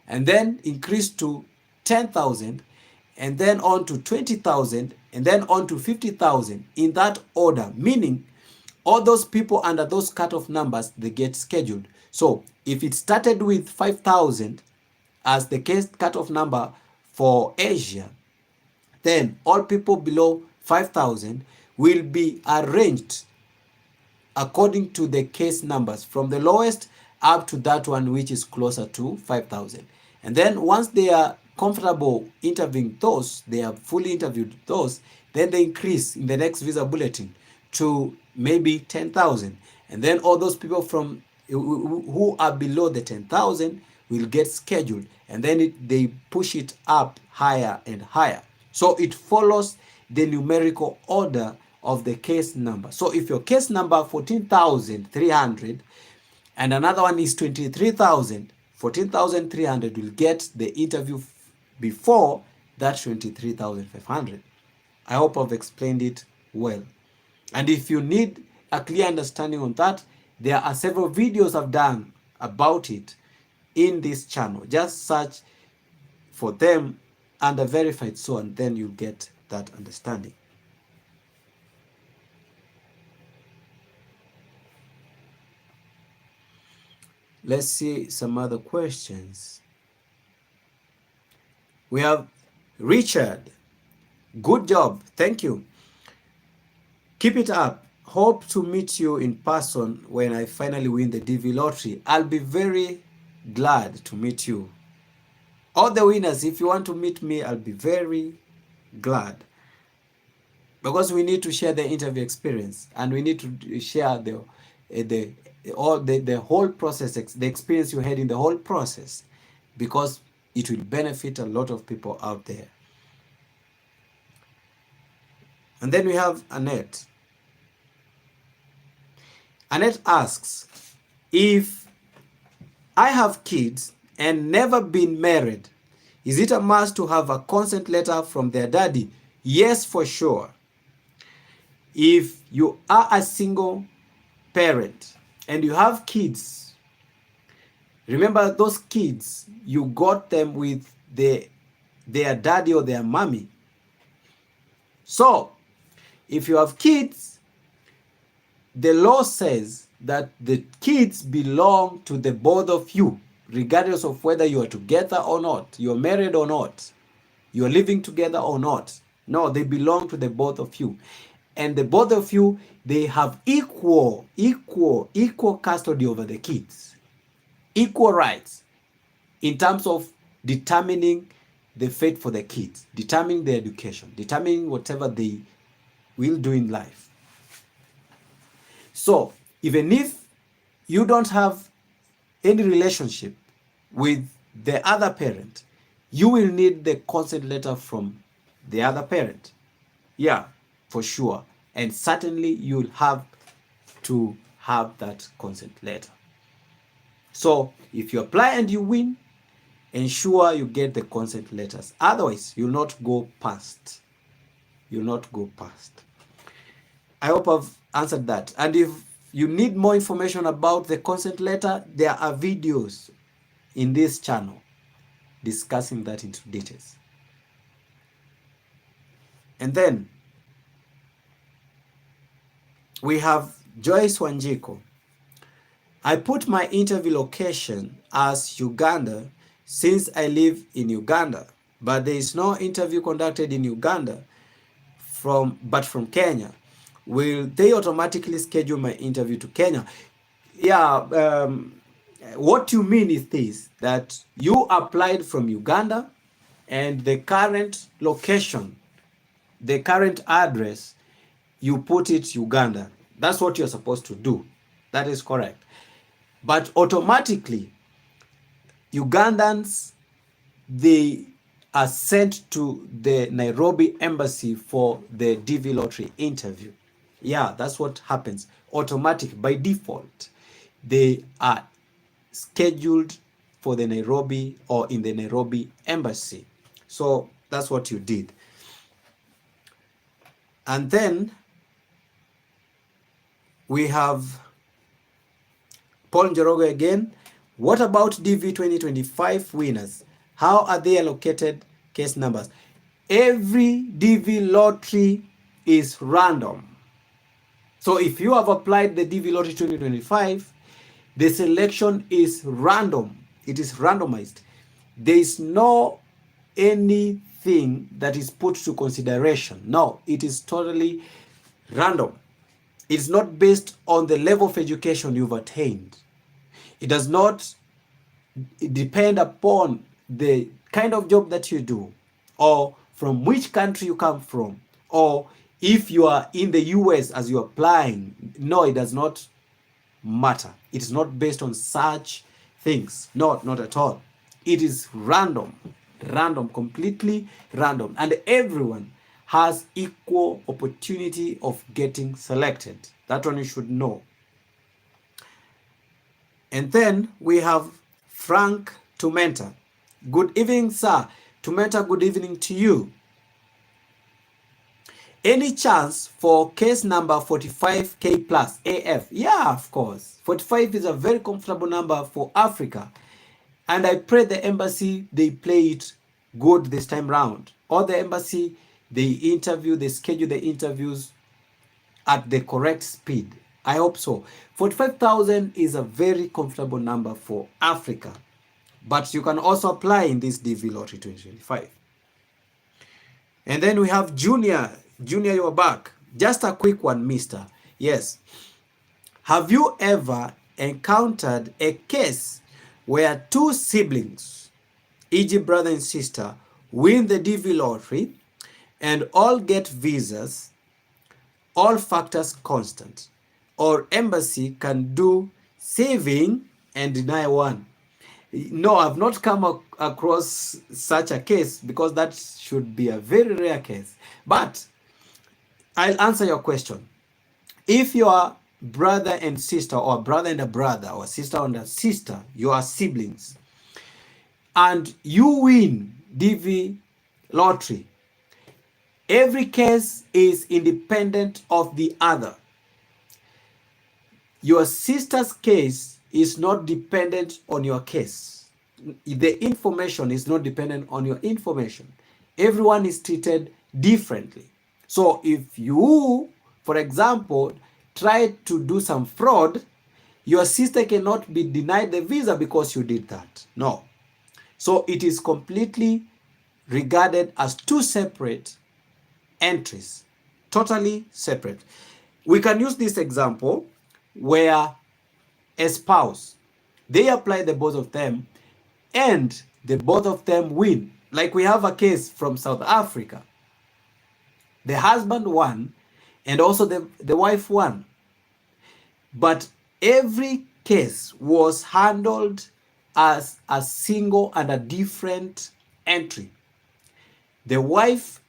and then increase to 10,000, and then on to 20,000, and then on to 50,000 in that order, meaning all those people under those cutoff numbers, they get scheduled. So if it started with 5,000 as the case cutoff number for Asia, then all people below 5,000 will be arranged according to the case numbers from the lowest up to that one which is closer to 5,000. And then once they are comfortable interviewing those, they have fully interviewed those, then they increase in the next visa bulletin to maybe 10,000. And then all those people from who are below the 10,000 will get scheduled. And then they push it up higher and higher. So it follows the numerical order of the case number. So if your case number 14,300 and another one is 23,000, 14,300 will get the interview before that 23,500. I hope I've explained it well. And if you need a clear understanding on that, there are several videos I've done about it in this channel. Just search for them under verified so, and then you get that understanding. Let's see some other questions. We have Richard. Good job. Thank you. Keep it up. Hope to meet you in person when I finally win the DV lottery. I'll be very glad to meet you. All the winners, if you want to meet me, I'll be very glad. Because we need to share the interview experience, and we need to share the whole process, the experience you had in the whole process, because it will benefit a lot of people out there. And then we have Annette. Annette asks, if I have kids and never been married, is it a must to have a consent letter from their daddy? Yes, for sure. If you are a single parent and you have kids, remember those kids, you got them with their daddy or their mommy. So If you have kids, the law says that the kids belong to the both of you, regardless of whether you are together or not, you're married or not, you're living together or not. No, they belong to the both of you. And the both of you, they have equal custody over the kids, equal rights in terms of determining the fate for the kids, determining their education, determining whatever they will do in life. So even if you don't have any relationship with the other parent, you will need the consent letter from the other parent. Yeah, for sure. And certainly you'll have to have that consent letter. So if you apply and you win, ensure you get the consent letters. Otherwise, you'll not go past. You'll not go past. I hope I've answered that. And if you need more information about the consent letter, there are videos in this channel discussing that into details. And then we have Joyce Wanjiko. I put my interview location as Uganda since I live in Uganda, but there is no interview conducted in Uganda but from Kenya. Will they automatically schedule my interview to Kenya? Yeah, what you mean is this, that you applied from Uganda and the current location, the current address, you put it Uganda. That's what you're supposed to do. That is correct. But automatically, Ugandans, they are sent to the Nairobi embassy for the DV lottery interview. Yeah, that's what happens. Automatic, by default, they are scheduled for the Nairobi or in the Nairobi embassy. So that's what you did. And then we have Paul Njoroge again. What about DV2025 winners? How are they allocated case numbers? Every DV lottery is random. So if you have applied the DV lottery 2025, the selection is random. It is randomized. There is no anything that is put to consideration. No, it is totally random. It's not based on the level of education you've attained. It does not depend upon the kind of job that you do, or from which country you come from, or if you are in the US as you're applying. No, it does not matter. It is not based on such things. No, not at all. It is random, completely random. And everyone has equal opportunity of getting selected. That one you should know. And then we have Frank Tumenta. Good evening, sir. Tumenta, good evening to you. Any chance for case number 45K plus AF? Yeah, of course. 45 is a very comfortable number for Africa. And I pray the embassy, they play it good this time round. Or the embassy, they schedule the interviews at the correct speed. I hope so. 45,000 is a very comfortable number for Africa. But you can also apply in this DV Lottery 2025. And then we have Junior. Junior, you're back. Just a quick one, mister. Yes. Have you ever encountered a case where two siblings, e.g. brother and sister, win the DV lottery and all get visas, all factors constant, or embassy can do saving and deny one? No, I've not come across such a case, because that should be a very rare case. But I'll answer your question. If you are brother and sister, or brother and a brother, or sister and a sister, you are siblings, and you win DV lottery, every case is independent of the other. Your sister's case is not dependent on your case. The information is not dependent on your information. Everyone is treated differently. So if you, for example, try to do some fraud, your sister cannot be denied the visa because you did that. No. So it is completely regarded as two separate entries, totally separate. We can use this example where a spouse, they apply the both of them and the both of them win. Like we have a case from South Africa. The husband won and also the wife won. But every case was handled as a single and a different entry. The wife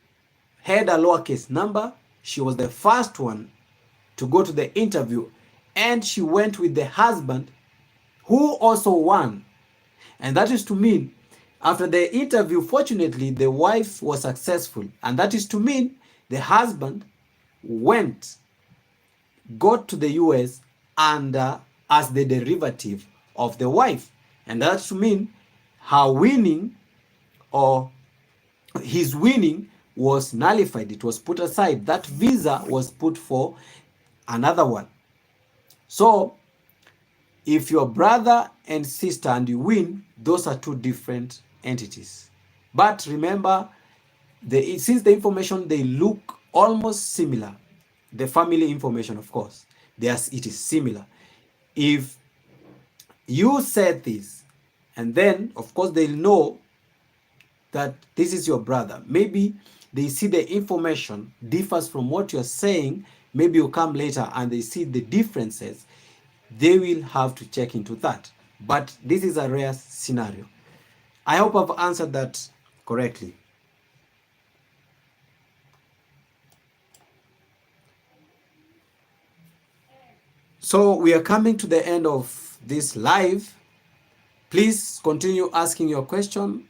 had a lowercase number. She was the first one to go to the interview, and she went with the husband who also won. And that is to mean after the interview, fortunately, the wife was successful. And that is to mean the husband got to the US and as the derivative of the wife. And that's to mean her winning or his winning was nullified. It was put aside. That visa was put for another one. So if your brother and sister and you win, those are two different entities. But remember, since the information, they look almost similar, the family information, of course, it is similar. If you said this, and then, of course, they'll know that this is your brother. Maybe they see the information differs from what you're saying. Maybe you come later and they see the differences. They will have to check into that. But this is a rare scenario. I hope I've answered that correctly. So we are coming to the end of this live. Please continue asking your question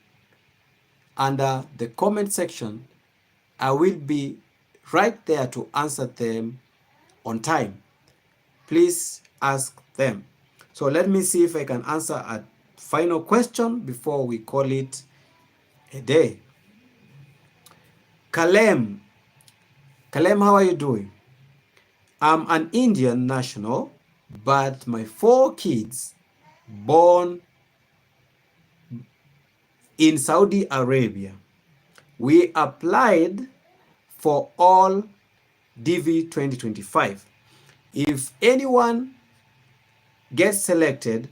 under the comment section. I will be right there to answer them on time. Please ask them. So let me see if I can answer a final question before we call it a day. Kalem, how are you doing? I'm an Indian national, but my 4 kids born in Saudi Arabia. We applied for all DV2025. If anyone gets selected,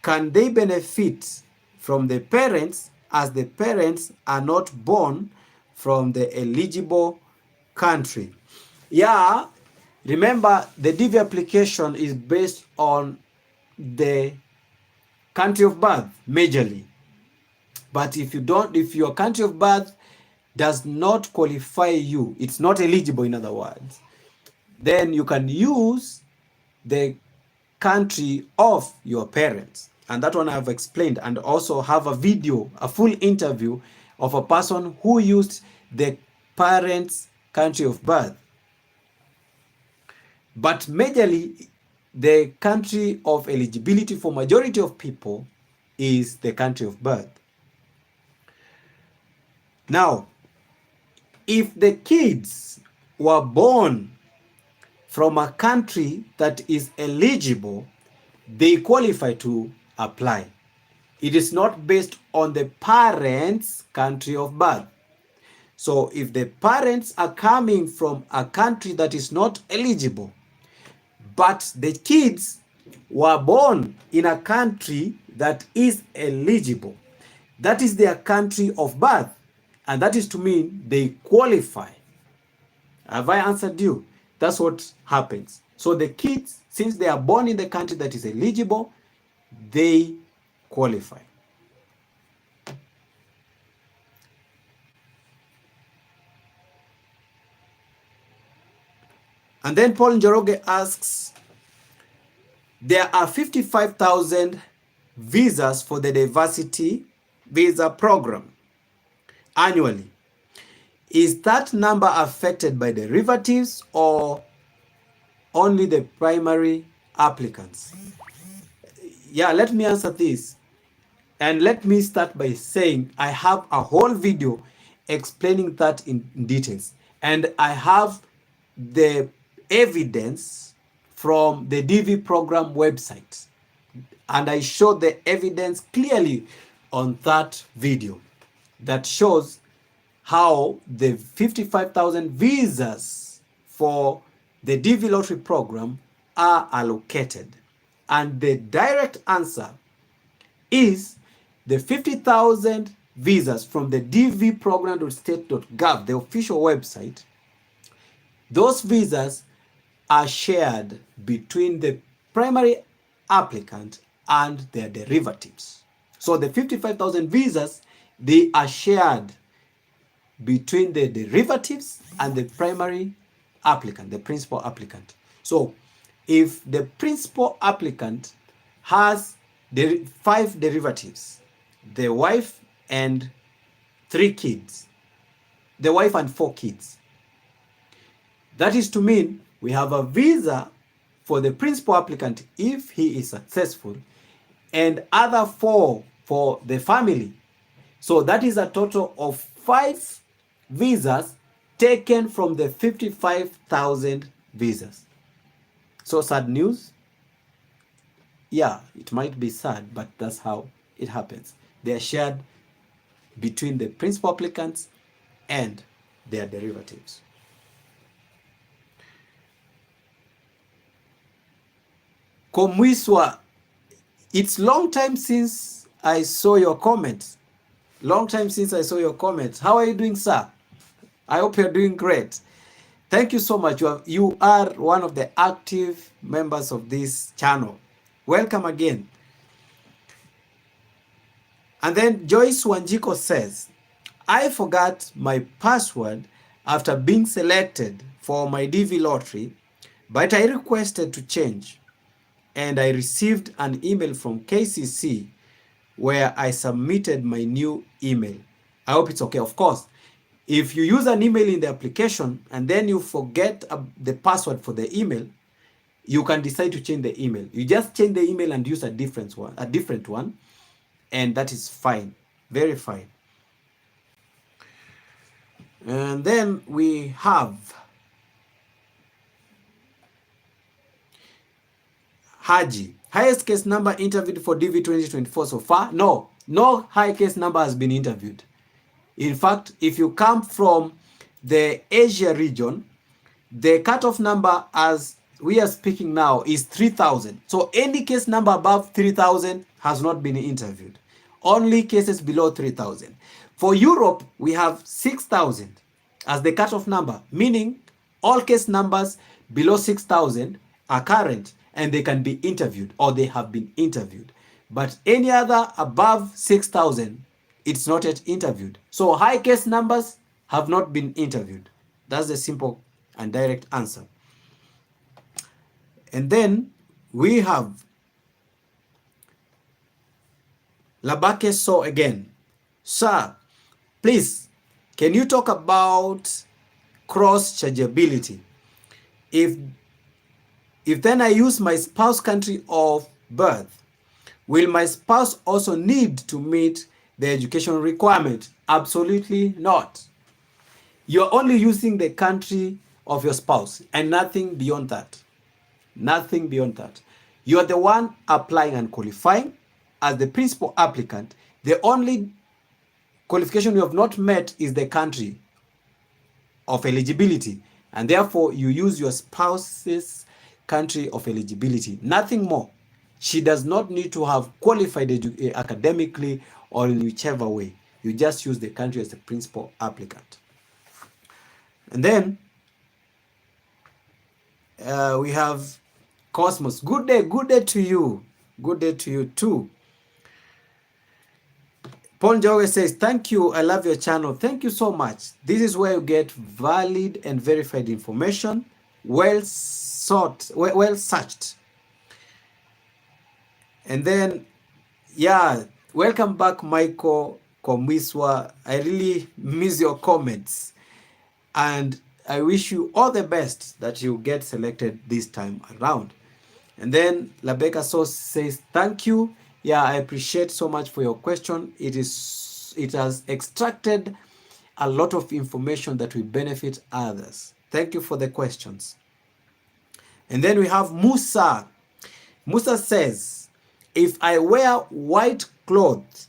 can they benefit from the parents as the parents are not born from the eligible country? Yeah, remember the DV application is based on the country of birth majorly. But if your country of birth does not qualify you, it's not eligible in other words, then you can use the country of your parents. And that one I've explained, and also have a video, a full interview of a person who used the parents' country of birth. But majorly, the country of eligibility for majority of people is the country of birth. Now, if the kids were born from a country that is eligible, they qualify to apply. It is not based on the parents' country of birth. So if the parents are coming from a country that is not eligible, but the kids were born in a country that is eligible, that is their country of birth, and that is to mean they qualify. Have I answered you? That's what happens. So the kids, since they are born in the country that is eligible, they qualify. And then Paul Njoroge asks, there are 55,000 visas for the diversity visa program annually. Is that number affected by derivatives or only the primary applicants? Yeah, let me answer this. And let me start by saying I have a whole video explaining that in details. And I have the evidence from the DV program website. And I show the evidence clearly on that video that shows how the 55,000 visas for the DV lottery program are allocated. And the direct answer is the 50,000 visas from the dvprogram.state.gov, the official website. Those visas are shared between the primary applicant and their derivatives. So the 55,000 visas, they are shared between the derivatives and the primary applicant, the principal applicant. So if the principal applicant has 5 derivatives, the wife and 3 kids, the wife and 4 kids, that is to mean we have a visa for the principal applicant if he is successful, and other 4 for the family. So that is a total of 5 visas taken from the 55,000 visas. So sad news? Yeah, it might be sad, but that's how it happens. They are shared between the principal applicants and their derivatives. Komwiswa, it's long time since I saw your comments. Long time since I saw your comments. How are you doing, sir? I hope you're doing great. Thank you so much. You are one of the active members of this channel. Welcome again. And then Joyce Wanjiko says, I forgot my password after being selected for my DV lottery, but I requested to change. And I received an email from KCC where I submitted my new email. I hope it's okay. Of course, if you use an email in the application and then you forget the password for the email, you can decide to change the email. You just change the email and use a different one, and that is fine, very fine. And then we have Haji. Highest case number interviewed for DV 2024 so far? No high case number has been interviewed. In fact, if you come from the Asia region, the cutoff number as we are speaking now is 3,000. So any case number above 3,000 has not been interviewed. Only cases below 3,000. For Europe, we have 6,000 as the cutoff number, meaning all case numbers below 6,000 are current and they can be interviewed or they have been interviewed. But any other above 6,000, it's not yet interviewed. So high case numbers have not been interviewed. That's the simple and direct answer. And then we have Labake So again. Sir, please, can you talk about cross-chargeability? If then I use my spouse country of birth, will my spouse also need to meet the education requirement? Absolutely not. You're only using the country of your spouse and nothing beyond that. Nothing beyond that. You are the one applying and qualifying as the principal applicant. The only qualification you have not met is the country of eligibility, and therefore you use your spouse's country of eligibility. Nothing more. She does not need to have qualified academically or in whichever way. You just use the country as the principal applicant. And then we have Cosmos. Good day to you. Good day to you too. Paul Joge says, thank you, I love your channel. Thank you so much. This is where you get valid and verified information, well searched. And then, yeah, welcome back, Michael Komwiswa. I really miss your comments. And I wish you all the best that you get selected this time around. And then Labeka Sauce says, thank you. Yeah, I appreciate so much for your question. It has extracted a lot of information that will benefit others. Thank you for the questions. And then we have Musa. Musa says, if I wear white clothes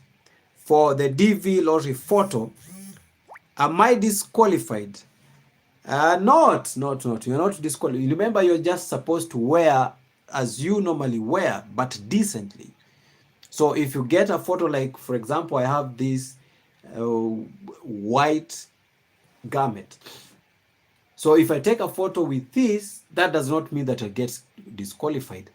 for the DV lottery photo, am I disqualified? Not. You're not disqualified. Remember, you're just supposed to wear as you normally wear, but decently. So if you get a photo, like for example, I have this white garment. So if I take a photo with this, that does not mean that I get disqualified.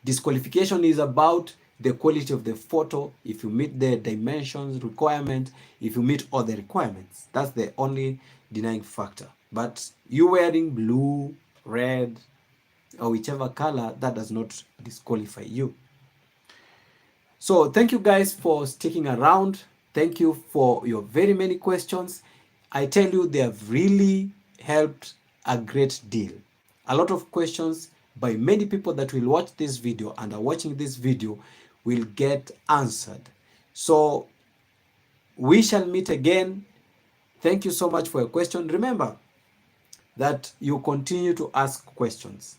Disqualification is about the quality of the photo. If you meet the dimensions requirement, if you meet all the requirements, that's the only denying factor. But you wearing blue, red, or whichever color, that does not disqualify you. So thank you guys for sticking around. Thank you for your very many questions. I tell you, they have really helped a great deal. A lot of questions by many people that will watch this video and are watching this video will get answered. So we shall meet again. Thank you so much for your question. Remember that you continue to ask questions.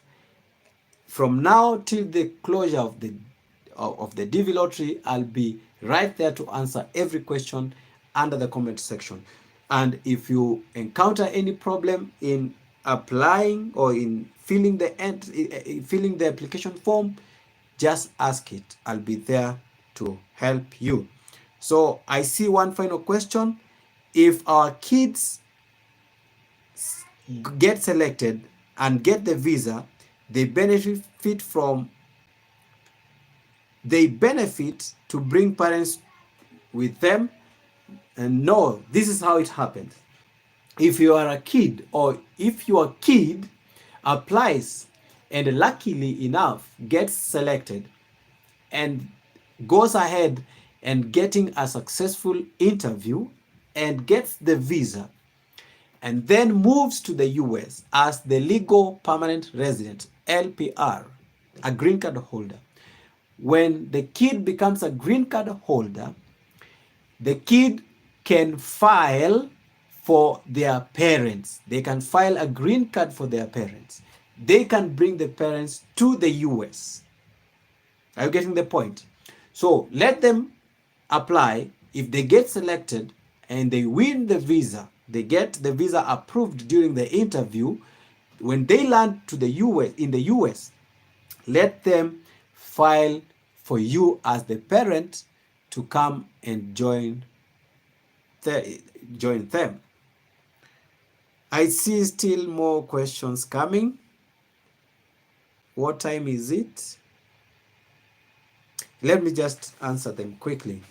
From now till the closure of the DV lottery, I'll be right there to answer every question under the comment section. And if you encounter any problem in applying or in filling the application form, just ask it. I'll be there to help you. So I see one final question. If our kids get selected and get the visa, they benefit to bring parents with them. And no, this is how it happens. If you are a kid, or if your kid applies and luckily enough gets selected and goes ahead and getting a successful interview and gets the visa, and then moves to the US as the legal permanent resident, LPR, a green card holder. When the kid becomes a green card holder, the kid can file for their parents. They can file a green card for their parents. They can bring the parents to the US. Are you getting the point? So let them apply. If they get selected and they win the visa, they get the visa approved during the interview. When they land to the US, in the US, let them file for you as the parent to come and join them. I see still more questions coming. What time is it? Let me just answer them quickly.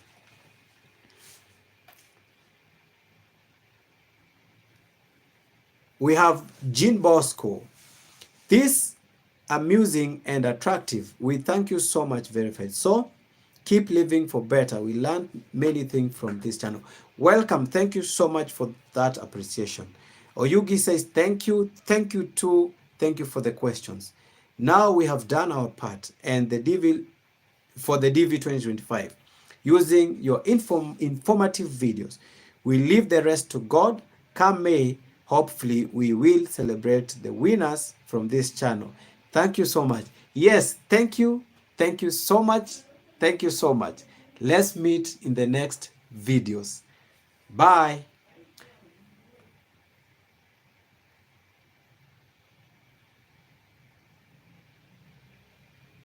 We have Jean Bosco. This amusing and attractive. We thank you so much, Verified. So keep living for better. We learned many things from this channel. Welcome. Thank you so much for that appreciation. Oyugi says thank you. Thank you too. Thank you for the questions. Now we have done our part and the DV for the DV2025 using your informative videos. We leave the rest to God. Come May, hopefully we will celebrate the winners from this channel. Thank you so much. Yes, thank you. Thank you so much. Thank you so much. Let's meet in the next videos. Bye.